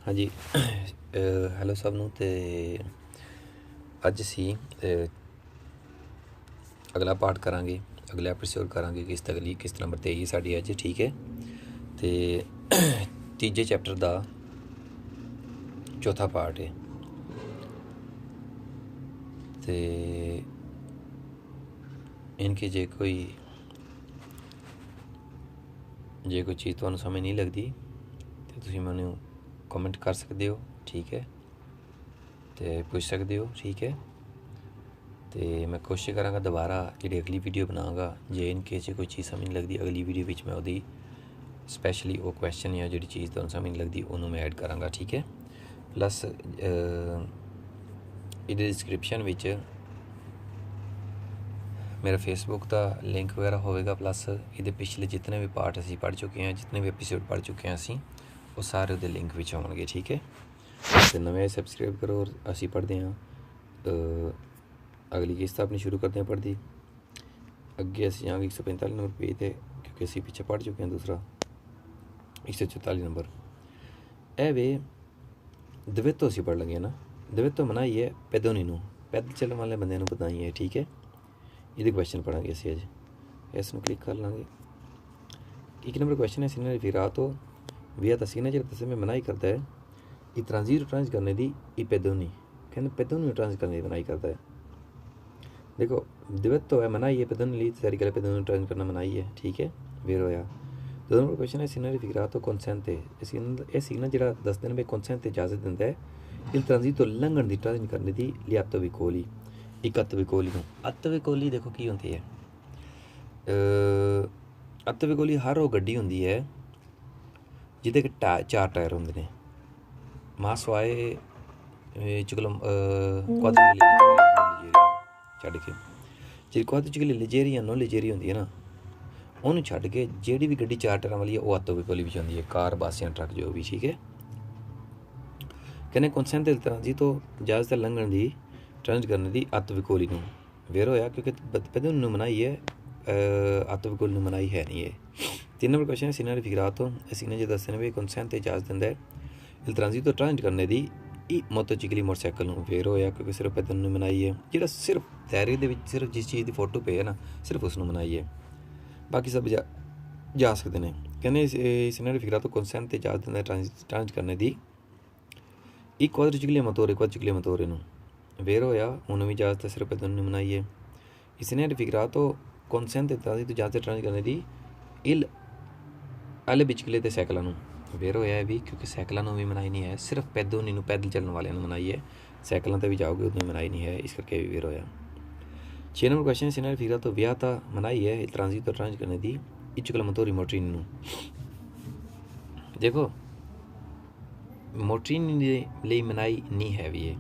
हाँ जी ਹੈਲੋ ਸਭ ਨੂੰ। ਤੇ ਅੱਜ ਅਸੀਂ ਅਗਲਾ ਪਾਠ ਕਰਾਂਗੇ, ਅਗਲਾ ਐਪੀਸੋਡ ਕਰਾਂਗੇ ਕਿਸ਼ਤ ਅਗਲੀ ਕਿਸ਼ਤ ਨੰਬਰ 23 ਸਾਡੀ ਅੱਜ, ਠੀਕ ਹੈ। ਤੇ ਤੀਜੇ ਚੈਪਟਰ ਦਾ ਚੌਥਾ ਪਾਰਟ ਹੈ। ਤੇ ਇਨਕੇ ਜੇ ਕੋਈ ਚੀਜ਼ ਤੁਹਾਨੂੰ ਸਮਝ ਨਹੀਂ ਲੱਗਦੀ ਤਾਂ ਤੁਸੀਂ ਮੈਨੂੰ ਕਮੈਂਟ ਕਰ ਸਕਦੇ ਹੋ, ਠੀਕ ਹੈ, ਤੇ ਪੁੱਛ ਸਕਦੇ ਹੋ, ਠੀਕ ਹੈ। ਤੇ ਮੈਂ ਕੋਸ਼ਿਸ਼ ਕਰਾਂਗਾ ਦੁਬਾਰਾ ਜਿਹੜੀ ਅਗਲੀ ਵੀਡੀਓ ਬਣਾਵਾਂਗਾ, ਜੇ ਇਨ ਕੇਸ ਕੋਈ ਚੀਜ਼ ਸਮਝ ਨਹੀਂ ਲੱਗਦੀ ਅਗਲੀ ਵੀਡੀਓ ਵਿੱਚ ਮੈਂ ਉਹਦੀ ਸਪੈਸ਼ਲੀ ਉਹ ਕੁਐਸਚਨ ਜਾਂ ਜਿਹੜੀ ਚੀਜ਼ ਤੁਹਾਨੂੰ ਸਮਝ ਨਹੀਂ ਲੱਗਦੀ ਉਹਨੂੰ ਮੈਂ ਐਡ ਕਰਾਂਗਾ, ਠੀਕ ਹੈ। ਪਲੱਸ ਇਹਦੇ ਡਿਸਕ੍ਰਿਪਸ਼ਨ ਵਿੱਚ ਮੇਰਾ ਫੇਸਬੁੱਕ ਦਾ ਲਿੰਕ ਵਗੈਰਾ ਹੋਵੇਗਾ, ਪਲੱਸ ਇਹਦੇ ਪਿਛਲੇ ਜਿਤਨੇ ਵੀ ਪਾਰਟ ਅਸੀਂ ਪੜ੍ਹ ਚੁੱਕੇ ਹਾਂ, ਜਿਤਨੇ ਵੀ ਐਪੀਸੋਡ ਪੜ੍ਹ ਚੁੱਕੇ ਹਾਂ ਅਸੀਂ, ਉਹ ਸਾਰੇ ਉਹਦੇ ਲਿੰਕ ਵਿੱਚ ਹੋਣਗੇ, ਠੀਕ ਹੈ। ਅਤੇ ਨਵੇਂ ਸਬਸਕ੍ਰਾਈਬ ਕਰੋ। ਔਰ ਅਸੀਂ ਪੜ੍ਹਦੇ ਹਾਂ ਅਗਲੀ ਕਿਸ਼ਤ ਆਪਣੀ ਸ਼ੁਰੂ ਕਰਦੇ ਹਾਂ ਪੜ੍ਹਦੀ। ਅੱਗੇ ਅਸੀਂ ਜਾਵਾਂਗੇ 145 ਨੰਬਰ ਪੇਜ 'ਤੇ, ਕਿਉਂਕਿ ਅਸੀਂ ਪਿੱਛੇ ਪੜ੍ਹ ਚੁੱਕੇ ਹਾਂ ਦੂਸਰਾ 144 ਨੰਬਰ। ਇਹ ਵੇ ਦਵਿਤੋ ਅਸੀਂ ਪੜ੍ਹ ਲਵਾਂਗੇ ਨਾ। ਦਵਿਤੋ ਮਨਾਈ ਹੈ ਪੈਦੋਨੀ ਨੂੰ, ਪੈਦਲ ਚੱਲਣ ਵਾਲੇ ਬੰਦਿਆਂ ਨੂੰ ਬਣਾਈ ਹੈ, ਠੀਕ ਹੈ। ਇਹਦੇ ਕੁਐਸਚਨ ਪੜ੍ਹਾਂਗੇ ਅਸੀਂ ਅੱਜ। ਇਸ ਨੂੰ ਕਲਿੱਕ ਕਰ ਲਾਂਗੇ। 1 ਨੰਬਰ ਕੁਐਸਚਨ ਹੈ, ਸੀਨਾ ਰਿਫਿਰਾतो ਵਿਆ ਤਾਂ ਸੀਨਾ ਜਿਹੜਾ ਦਸਵੇਂ ਮਨਾਈ ਕਰਦਾ ਹੈ ਇਹ ट्रांजीट ट्रांस करने दी ये पैदोनी, कहते पैदोनी ट्रांस करने की मनाही करता है। देखो दिवत्तो है मनाही है, पैदोनी ली सारी गल पैदोनी ट्रांस करना मनाही है, ठीक है। वेर होया दो नंबर क्वेश्चन है, सीनरी फिक्रातो कंसेंट है। ये सीना जो दस दिन में कंसेंट इजाजत दिंदा है इल ट्रांजीट तो लंघन की ट्रांस करने की लियातो विकोली। एक अत विकोली को अत विकोली देखो की होती है। अत विकोली हर वो गड्डी होंदी है जिहदे कि चार टायर होंदे ने, मासवाए चुकलम छड्ड के जी क्वादरिचुकली लिजेरिया नो लिजेरी होंदी है ना, ਉਹਨੂੰ ਛੱਡ ਕੇ ਜਿਹੜੀ ਵੀ ਗੱਡੀ ਚਾਰ ਟਾਇਰਾਂ ਵਾਲੀ ਹੈ ਉਹ ਆਟੋ ਵਿਕੋਲੀ ਵਿੱਚ ਆਉਂਦੀ ਹੈ, ਕਾਰ ਬੱਸ ਜਾਂ ਟਰੱਕ ਜੋ ਵੀ, ਠੀਕ ਹੈ। ਕਹਿੰਦੇ ਕੰਸੈਂਟ ਟ੍ਰਾਂਜ਼ਿਟ ਤੋਂ ਇਜਾਜ਼ਤ ਲੰਘਣ ਦੀ ਟ੍ਰਾਂਜ਼ਿਟ ਕਰਨ ਦੀ ਅੱਤ ਵਿਕੋਲੀ ਨੂੰ ਵੇਰ ਹੋਇਆ, ਕਿਉਂਕਿ ਪੈਦਲ ਨੂੰ ਮਨਾਈ ਹੈ, ਅੱਤ ਵਿਕੋਲੀ ਨੂੰ ਮਨਾਈ ਹੈ ਨਹੀਂ। ਇਹ 3 ਨੰਬਰ ਕੁਐਸਚਨ ਸੀਨਾ ਰਿਫਿਕਰਾਤੋਂ ਸੀਨਾ ਜੇ ਦੱਸਣ ਵੀ ਕੰਸੈਂਟ ਤੇ ਇਜਾਜ਼ਤ ਦਿੰਦਾ ਹੈ ਇਲ ਟ੍ਰਾਂਜ਼ਿਟ ਤੋਂ ਟ੍ਰਾਂਜ਼ਿਟ ਕਰਨੇ ਦੀ ਇਹ ਮੋਟਰਸਾਈਕਲ ਮੋਟਰਸਾਈਕਲ ਨੂੰ ਵੇਰ ਹੋਇਆ, ਕਿਉਂਕਿ ਸਿਰਫ ਪੈਦਲ ਨੂੰ ਮਨਾਈ ਹੈ। ਜਿਹੜਾ ਸਿਰਫ ਦਾਇਰੇ ਦੇ ਵਿੱਚ ਸਿਰਫ ਜਿਸ ਚੀਜ਼ ਦੀ ਫੋਟੋ ਪਈ ਹੈ ਨਾ, ਸਿਰਫ ਉਸ ਨੂੰ ਮਨਾਈ ਹੈ, ਬਾਕੀ ਸਭ ਜਾ ਸਕਦੇ ਨੇ। ਕਹਿੰਦੇ ਸੀਨਾ ਰਿਫਿਕਰਾਤੋਂ ਕੰਸੈਂਟ ਤੇ ਇਜਾਜ਼ਤ ਦਿੰਦਾ ਟ੍ਰਾਂਜ਼ਿਟ ਕਰਨੇ ਦੀ ਇੱਕ ਕੁਆਦਰਿਚੁਕਲੀ ਮਤੋਰੇ ਨੂੰ ਵੇਰ ਹੋਇਆ, ਉਹਨੂੰ ਵੀ ਇਜਾਜ਼ਤ ਸਿਰਫ ਪੈਦਲ ਨੂੰ ਮਨਾਈ ਹੈ। ਇਸ ਨੇ ਰਿਫਿਕਰਾਤੋਂ ਕੰਸੈਂਟ ਤੇ ਇਜਾਜ਼ਤ ਟ੍ਰਾਂਜ਼ਿਟ ਕਰਨੇ ਦੀ ਇਲ ਅਲੇ ਵਿਚਕਲੇ ਤੇ ਸਾਈਕਲਾਂ ਨੂੰ ਵੇਰ ਹੋਇਆ ਵੀ, ਕਿਉਂਕਿ ਸਾਈਕਲਾਂ ਨੂੰ ਵੀ ਮਨਾਈ ਨਹੀਂ ਹੈ, ਸਿਰਫ ਪੈਦੋਨੀ ਨੂੰ ਪੈਦਲ ਚੱਲਣ ਵਾਲਿਆਂ ਨੂੰ ਮਨਾਈ ਹੈ, ਸਾਈਕਲਾਂ 'ਤੇ ਵੀ ਜਾਓਗੇ ਉਦੋਂ ਹੀ ਮਨਾਈ ਨਹੀਂ ਹੈ, ਇਸ ਕਰਕੇ ਵੀ ਵੇਰ ਹੋਇਆ। 6 ਨੰਬਰ ਕੁਐਸਚਨ ਸੀਨਾ ਰਿਫਿਕਰਾਤੋਂ ਵਿਆਹ ਤਾਂ ਮਨਾਈ ਹੈ ਇਲ ਟ੍ਰਾਂਜ਼ਿਟ ਤੋਂ ਟ੍ਰਾਂਜ਼ਿਟ ਕਰਨੇ ਦੀ ਇਚਕਲ ਮਤੋਰੀ ਮੋਟਰੀਨ ਨੂੰ। ਦੇਖੋ ਮੋਟਰੀਨ ਦੇ ਲਈ ਮਨਾਈ ਨਹੀਂ ਹੈ ਵੀ,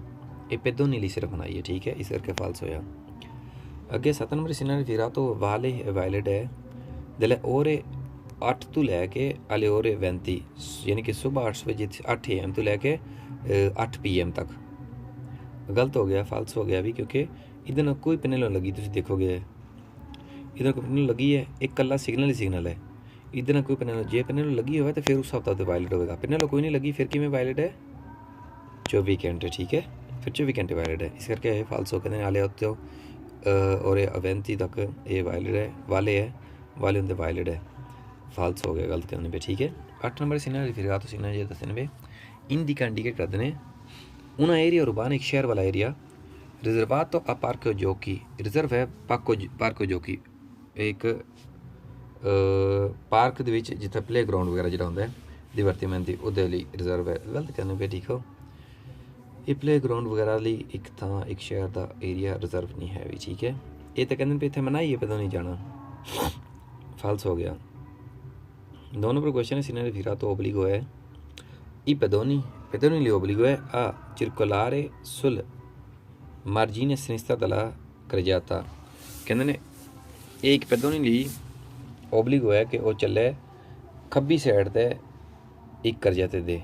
ਇਹ ਪੈਦੋਨੀ ਲਈ ਸਿਰਫ ਮਨਾਈ ਹੈ, ਠੀਕ ਹੈ, ਇਸ ਕਰਕੇ ਫਾਲਸ ਹੋਇਆ। ਅੱਗੇ 7 ਨੰਬਰ ਸੀਨਾ ਰਿਫਿਕਰਾਤੋਂ ਵਾਲੇ ਵਾਇਲਟ ਹੈ ਦਿਲ ਔਰੇ 8 ਤੋਂ ਲੈ ਕੇ ਅਲੇ ਔਰੇ 35, ਯਾਨੀ ਕਿ ਸੁਬਾਹ 8 ਵਜੇ 8 AM ਤੋਂ ਲੈ ਕੇ 8 PM ਤੱਕ। ਗਲਤ ਹੋ ਗਿਆ, ਫਾਲਸ ਹੋ ਗਿਆ ਵੀ, ਕਿਉਂਕਿ ਇਹਦੇ ਨਾਲ ਕੋਈ ਪੈਨਲ ਲੱਗੀ, ਤੁਸੀਂ ਦੇਖੋਗੇ ਇਹਦੇ ਨਾਲ ਕੋਈ ਪੈਨਲ ਲੱਗੀ ਹੈ, ਇੱਕ ਇਕੱਲਾ ਸਿਗਨਲ ਹੀ ਸਿਗਨਲ ਹੈ, ਇਹਦੇ ਨਾਲ ਕੋਈ ਪੈਨਲ, ਜੇ ਪੈਨਲ ਲੱਗੀ ਹੋਵੇ ਤਾਂ ਫਿਰ ਉਸ ਹਫ਼ਤਾ 'ਤੇ ਵਾਇਲਟ ਹੋਵੇਗਾ, ਪੈਨਲ ਕੋਈ ਨਹੀਂ ਲੱਗੀ ਫਿਰ ਕਿਵੇਂ ਵਾਇਲਟ ਹੈ? 24 ਘੰਟੇ, ਠੀਕ ਹੈ, ਫਿਰ 24 ਘੰਟੇ ਵਾਇਲਟ ਹੈ, ਇਸ ਕਰਕੇ ਇਹ ਫਾਲਸ ਹੋ ਕਹਿੰਦੇ ਆਲੇ ਉੱਤੇ ਔਰ 35 ਤੱਕ ਇਹ ਵਾਇਲਟ ਹੈ, ਵਾਲੇ ਹੁੰਦੇ ਵਾਇਲਟ ਹੈ, ਫਾਲਸ ਹੋ ਗਿਆ, ਗਲਤ ਕਹਿੰਦੇ ਪਏ, ਠੀਕ ਹੈ। 8 ਨੰਬਰ ਸੀਨਾ रिफिकरातो सीना जे ਦੱਸਣ ਵੇ इंडिका इंडिकेट ਕਰਦੇ ਨੇ ਉਹਨਾਂ ਏਰੀਆ ਉਰਬਾਨ ਇੱਕ ਸ਼ਹਿਰ ਵਾਲਾ ਏਰੀਆ रिजर्वातो a Parco Giochi, ਰਿਜ਼ਰਵ ਹੈ ਪਾਰਕੋ ਜੋਕੀ, ਇੱਕ ਪਾਰਕ ਦੇ ਵਿੱਚ ਜਿੱਥੇ ਪਲੇ ਗਰਾਊਂਡ ਵਗੈਰਾ ਜਿਹੜਾ ਹੁੰਦਾ ਹੈ ਦਿਵਰਤੀਮੈਂਟ ਉਹਦੇ ਲਈ ਰਿਜ਼ਰਵ ਹੈ, ਗਲਤ ਕਹਿੰਦੇ ਪਏ, ਠੀਕ ਹੋ। ਇਹ ਪਲੇ ਗਰਾਊਂਡ ਵਗੈਰਾ ਲਈ ਇੱਕ ਥਾਂ ਇੱਕ ਸ਼ਹਿਰ ਦਾ ਏਰੀਆ ਰਿਜ਼ਰਵ ਨਹੀਂ ਹੈ ਵੀ, ਠੀਕ ਹੈ। ਇਹ ਤਾਂ ਕਹਿੰਦੇ ਪਏ ਇੱਥੇ ਮਨਾਈ ਹੈ ਪੈਦਲ ਨਹੀਂ ਜਾਣਾ, ਫਾਲਸ ਹੋ ਗਿਆ। 2 ਨੰਬਰ ਕੁਐਸਚਨ ਹੈ ਸੀਨਾ ਰਿਫਿਕਰਾਤੋਂ obbligo è i pedoni li obbligo è a circolare sul margine sinistra della carreggiata। ਕਹਿੰਦੇ ਨੇ ਇਹ ਇੱਕ ਪੈਦੋਨੀ ਲਈ obbligo ਹੈ ਕਿ ਉਹ ਚੱਲੇ ਖੱਬੀ ਸਾਈਡ 'ਤੇ ਇੱਕ ਕਰਜਾਤੇ ਦੇ।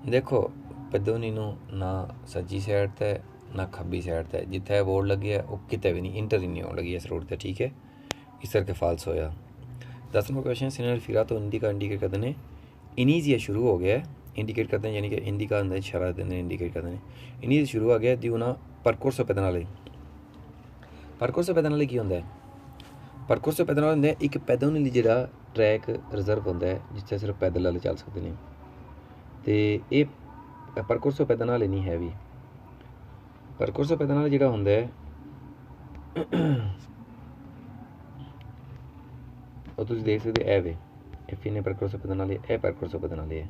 ਦੇਖੋ ਪੈਦੋਨੀ ਨੂੰ ਨਾ ਸੱਜੀ ਸਾਈਡ 'ਤੇ ਨਾ ਖੱਬੀ ਸਾਈਡ 'ਤੇ, ਜਿੱਥੇ ਬੋਰਡ ਲੱਗਿਆ ਉਹ ਕਿਤੇ ਵੀ ਨਹੀਂ ਇੰਟਰ ਹੀ ਨਹੀਂ ਹੋਣ ਲੱਗੀ ਇਸ ਰੋਡ 'ਤੇ, ਠੀਕ ਹੈ, ਇਸ ਕਰਕੇ ਫਾਲਸ ਹੋਇਆ। 10 ਨੰਬਰ ਕੁਐਸਚਨ ਸੀਨਾ ਰਿਫਿਕਰਾਤੋਂ इंडिका इंडिकेट ਕਰਦੇ ਨੇ इनीजिया शुरू हो गया है इंडिकेट करते हैं, यानी कि हिंदी का अंदर इशारा देते हैं, इंडिकेट करते हैं। इन्हीं शुरू आ गया दी उन्हें परकोर्सो पैदल परकोर्सो पैदल की होंगे परकोर्सो पैदल होंगे एक पैदल लिए जो ट्रैक रिजर्व होंगे जिससे सिर्फ पैदल वाले चल सकते हैं, तो ये परकोर्सो पैदल वाले नहीं है भी। परकोर्सो पैदल वाले जो होंगे वो तुम देख सकते ए वे फिर परकोर्सो पैदल वाले ए परकोर्सो पैदल वाले है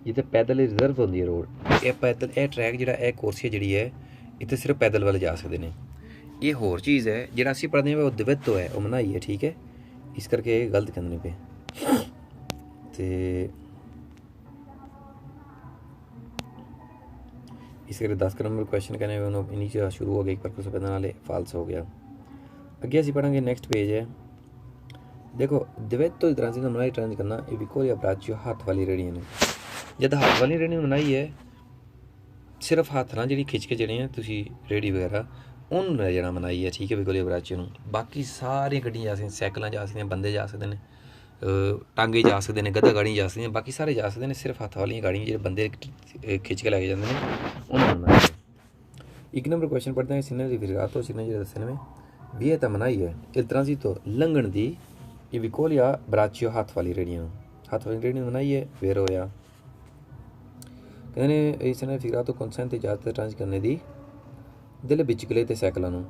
जिते पैदल रिजर्व होंगी है रोड, ये पैदल ये ट्रैक जो कोर्सिया जी है इतने सिर्फ पैदल वाले जा सकते हैं। ये होर चीज़ है जो असी पढ़ते हैं वो दिवत्तो है वो मनाही है, ठीक है, इस करके गलत कहने पे। तो इस करके 10 नंबर क्वेश्चन कहने इन्हीं शुरू हो गया परकोर्सो पैदल वाले फाल्स हो गया। अगे असी पढ़ांगे नेक्स्ट पेज है, देखो दिवत्तो दी ट्रांजिट मनाही ट्रांजिट करना ये विकोरिया ब्राचियो हाथ वाली रेहड़ियां ने। जब हाथ वाली रेहड़ी मनाही है सिर्फ हाथ ना जी खिंच के जड़ियाँ रेहड़ी वगैरह उन्होंने जना मनाई है, ठीक है, विकोरिया ब्राचियो नूं। बाकी सारी गड्डियां जा सकदियां, सैकल जा सकदियां, बंदे जा सकते हैं, टांगे जा सकते हैं, गद्दा गाड़ियां जा सकती हैं, बाकी सारे जा सकते हैं, सिर्फ हाथ वाली गाड़ियां जो बंदे खिंच के लैके जाते हैं उन्होंने मनाई है। एक नंबर क्वेश्चन पढ़ते हैं, सिन्ना रिफिरातो सिन्ना जो दसने में भी तो मनाही है इल ट्रांजिटो लंघण दी ये विकोरिया ब्राचियो हाथ वाली रेहड़ियां हाथ वाली रेहड़ियां मनाही है। फिर होया कहने इस फिरातो कंसेंट इजाजत ट्रांजिट करने दी दिल बिचकले तो सैकलों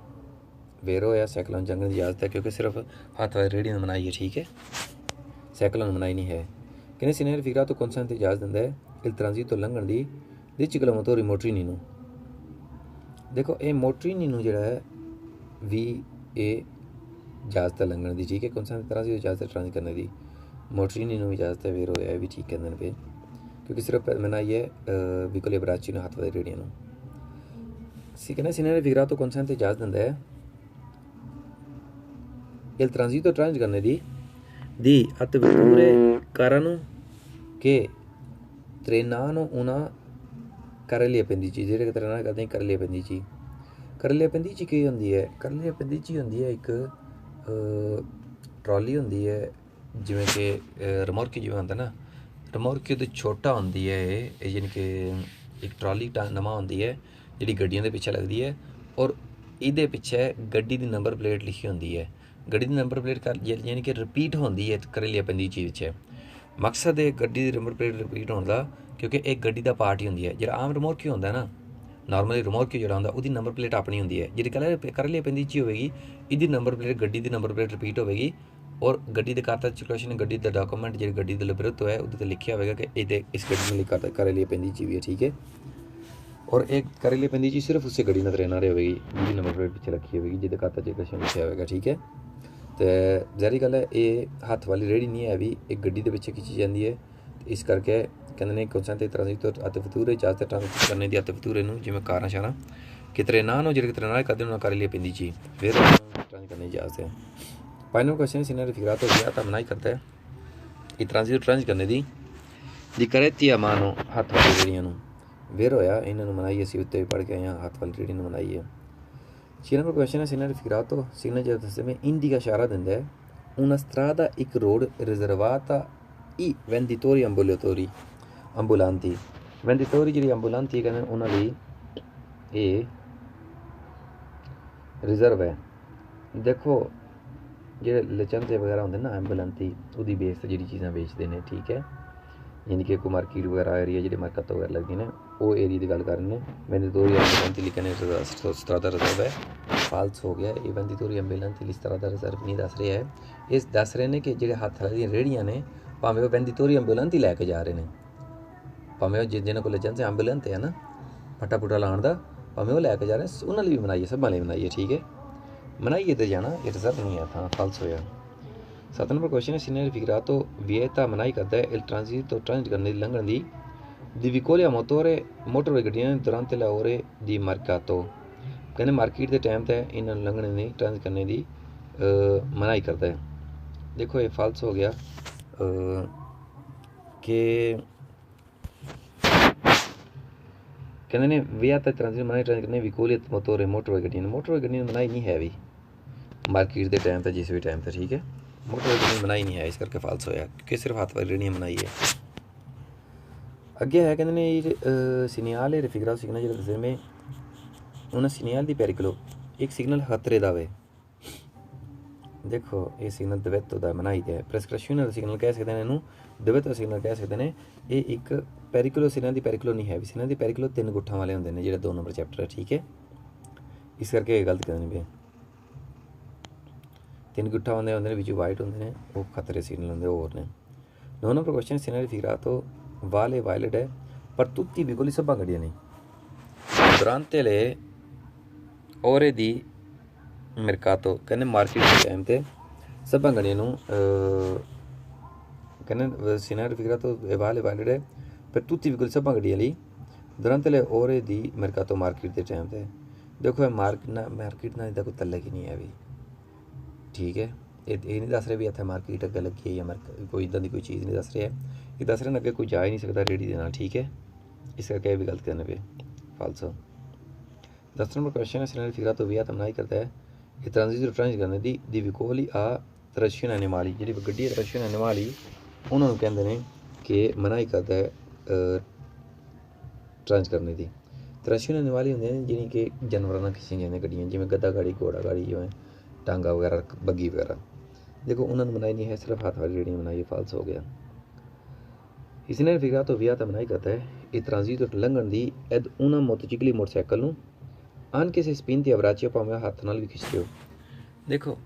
वेर होया सैकलों जंगल की इजाजत है क्योंकि सिर्फ हाथ वाली रेहड़ियां मनाई है, ठीक है, सैकलों मनाई नहीं है। कहने सिनेर फिरातो कंसेंट इजाजत दिंदा है इल ट्रांजिटो लंघण दी दिचकलो मोटोरी मोटरी नीनू। देखो ये मोटरी नीनू जो है भी ये इजाजत लंघण दी, ठीक है, कंसेंट तरह से इजाजत ट्रांजिट करने दी मोटरी नीनू इजाजत है। वेर होया भी ठीक कहते पे क्योंकि सिर्फ मनाई है विकोरिया ब्राचियो ने हाथ वाली रेहड़ियां नूं। कहने सिनेर फिरातो कंसेंट इजाजत दिंदा है इल ट्रांजिटो ट्रांजिट करने दी अतवितूरे कारणों के त्रेनानो उना कर लिया पेंदी चीज़ जेह्ड़े त्रेना करते हैं कर लिया पेंदी चीज़ कर लिया पेंदी चीज़ की होंदी है, कर लिया पेंदी चीज़ होंदी है एक ट्रॉली होंदी है जिमें कि रमोरकी जिमें होंदा ना रमोरकी तो छोटा होंदी है यानी कि एक ट्रॉली नमा होंदी है जी गड्डियों के पिछे लगती है और ये पिछे गड्डी की नंबर प्लेट लिखी होंदी है। गड्डी की नंबर प्लेट यानी कि रिपीट होंदी है कर लिया पेंदी चीज़ पिछे। मकसद है गड्डी की नंबर प्लेट रिपीट होने का क्योंकि एक गड्डी का पार्ट ही होंदी है। जो आम रमोरकी होंदा है ना नॉर्मली रमोरकी जो होंदा उसकी नंबर प्लेट अपनी होंदी है, जी कर लिया पेंदी चीज़ होगी इसकी नंबर प्लेट गड्डी की नंबर प्लेट रिपीट होगी और गड्डी के कागज़ चुकेशन गड्डी का डॉक्यूमेंट जो गड्डी का लिबरत है वो लिखा होगा कि ये इस गड्डी में कर लिया पेंदी चीज़ भी है, ठीक है, और एक कर लिया पेंदी चीज़ सिर्फ उससे गड्डी नजर आ रही होगी जिसकी नंबर प्लेट पीछे रखी होगी जिसके कागज़ चुकेशन लिखा होगा, ठीक है। तो जारी गल है ये हाथ वाली रेहड़ी नहीं है भी एक गड्डी के पिछे खिंची जाती है, इस करके कहते हैं कंसेंट ट्रांजिटो अतवितूरे इजाजत ट्रांजिट करने की अतवितूरे जिमें कारां शारां कितरे ना हो जो कितरे ना करते उन्होंने कर लिया पेंदी चीज़ फिर ट्रांजिट करने की इजाजत है। फाइनल क्वेश्चन सिनेर फिरातो गया तो मनाही करता है ये ट्रांजिट करने दी करेती मानो हाथ वाली रेहड़ियां नूं वेर होया इन्होंने मनाई असी उत्ते पढ़ के आए हाथ वाली रेहड़ी ने मनाई है। 6 नंबर क्वेश्चन है सिनेर फिरातो सिग्नल जो दस्से में इंडी का इशारा दिंदा है una strada एक road रिजर्वाता i venditori ambulanti venditori ਜਿਹੜੀ ambulanti ਕਹਿੰਦੇ ਉਹਨਾਂ ਲਈ ਇਹ रिजर्व है। देखो ਜਿਹੜੇ ਲਚੰਦੇ ਵਗੈਰਾ ਹੁੰਦੇ ਨਾ ambulanti ਉਹਦੀ ਬੇਸ ਤੇ ਜਿਹੜੀ ਚੀਜ਼ਾਂ ਵੇਚਦੇ ਨੇ, ठीक है, यानी कि कोई मार्केट वगैरह एरिया जो मार्केट वगैरह लगती ने वो एरिया की गल कर रहे हैं। वेंदिटोरी ambulanti लिखने strada रिजर्व है फाल्स हो गया। ये वेंदिटोरी ambulanti strada रिजर्व नहीं दस रहा है, इस दस रहे हैं कि जो हथ वाली रेहड़ियां ने भावें वो वेंदिटोरी ambulanti लैके जा रहे हैं, भावें वो जिन्होंने को लाइसेंस एम्बूलेंस है ना फटा फुटा लाने का भावें वो लैके जा रहे हैं उन्होंने भी बनाई है, सब वाले बनाई है, ठीक है, मनाइए तो जाना ये रिजर्व नहीं है था फाल्स होया। 7 नंबर क्वेश्चन है सिनेर फिरातो वियता मनाही करता है इल ट्रांजिट तो ट्रांजिट करने लंघण दी विकोरिया मोटरवे गड्डियां दुरांते लाहौरे दी मरकातो कहने मार्केट के टाइम ते इन्होंने लंघने दी ट्रांजिट करने की मनाही करता है। देखो ये फाल्स हो गया कि कहते ने वियता ट्रांजिट मनाही ट्रांजिट करने विकोरिया मोटरवे गड्डियां मनाही नहीं है भी मार्केट के टाइम पर जिस भी टाइम पर, ठीक है, मोटर गड्डी मनाही नहीं है, इस करके फाल्स होया क्योंकि सिर्फ हाथ वाली रेहड़ियां मनाई है। अगे है कहते हैं सिग्नल फिगरा सिग्नल जो दसे में उन्हें सिग्नल की पैरिकलो एक सिग्नल खतरे का वे देखो ये सिग्नल दवैत होता है मनाई है प्रेसक्रिप्शन सिग्नल कह सकते हैं इनू दवैत सिग्नल कह सकते हैं ये एक पैरिकुलो सिग्नल की पैरिकुलो नहीं है भी सिग्नल की पैरिकुलो 3 गुट्ठा वाले होंगे ने जो 2 नंबर चैप्टर है ठीक है इस करके गलत करनी पे 3 गुट्ठा होंगे होंगे बिच वाइट होंगे ने वो खतरे सिग्नल होंगे और ने 9 नंबर क्वेश्चन सिग्नल फिगरा तो वाले वायलेट है पर तुत्ती बिल्कुल ही सब्बा गड्डियां नहीं दुरांते ले और दी मरकातो कहने मार्केट के टाइम ते सब्बा गड्डियां कहने सिग्नल फिगरा तो वाले वायलेट है पर तुत्ती बिल्कुल सब्बा गड्डियां ली दुरांते ले और दी मरकातो मार्केट के टाइम ते देखो मार्केट ना इदा कोई तल्लक ही नहीं है अभी ठीक है ये नहीं दस रहे भी इतना मार्केट अगर लगी है या कोई इदा की कोई चीज़ नहीं दस रहा है ये दस रहे अगर कोई जा ही नहीं सकता रेडी देना ठीक है इस करके भी गलत करने पे फालसो 10 नंबर क्वेश्चन है सिग्नल फिगरा तो विया तमनाई करता है ये ट्रांजिट रिटर्न करने दी विकोली आ तरशियन एनिमाली जी गड्डी तरशियन एनिमाली उन्होंने कहते हैं कि मनाई करता है ट्रांस करने की तरशियन एनिमाली होंगे जिन्हें कि जानवर ना खिंची जाती गड्डियाँ जिमें गद्दा गाड़ी घोड़ा गाड़ी जो है टांगा वगैरह बग्गी वगैरह देखो उन्होंने बनाई नहीं है सिर्फ हाथ वाली रेडियाँ बनाई फाल्स हो गया इसने फिगरा तो विया मनाई करता है ये ट्रांजिट तो लंघन दी एद उन्हें मोटरसाइकिल मोटरसाइकिल आन किसी स्पिन की अवराचिया भावें हाथ नाल भी खिंचते हो देखो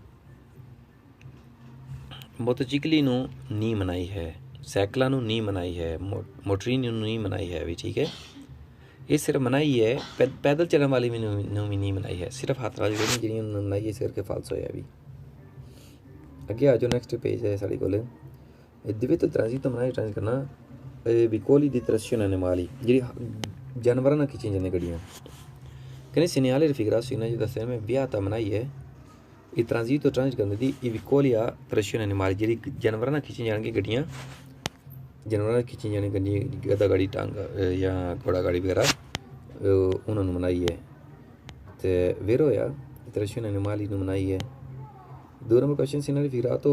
मोटरसाइकिल नहीं मनाई है सैकलों नहीं मनाई है मोटरी नहीं मनाई है भी ठीक है ये सिर्फ मनाई है पैदल चलने वाली भी नहीं मनाई है सिर्फ हाथ नाल जी मनाई है इस करके फाल्स होया भी अगे आ जाओ नेक्स्ट पेज है साढ़े को दिव्य तो ट्रांजिट तो मनाई ट्रांस करना विकोली दी तरशियन एनिमाली जी जानवर ना खिंची जाने गड्डियाँ कहने सिग्नल फिगरा सिग्नल जो दस में ब्याह तो मनाई है ये ट्रांजिट तो ट्रांस करने दी ये विकोली आ तरशियन एनिमाली जी जानवर ना खिंची जाने गड्डियाँ जानवर खिंची जाने गड्डी गदा गाड़ी टांग या घोड़ा गाड़ी वगैरह उन्होंने मनाई है तो वेर होया तरशियन एनिमाली मनाई है 2 नंबर क्वेश्चन सिग्नल फिगरा तो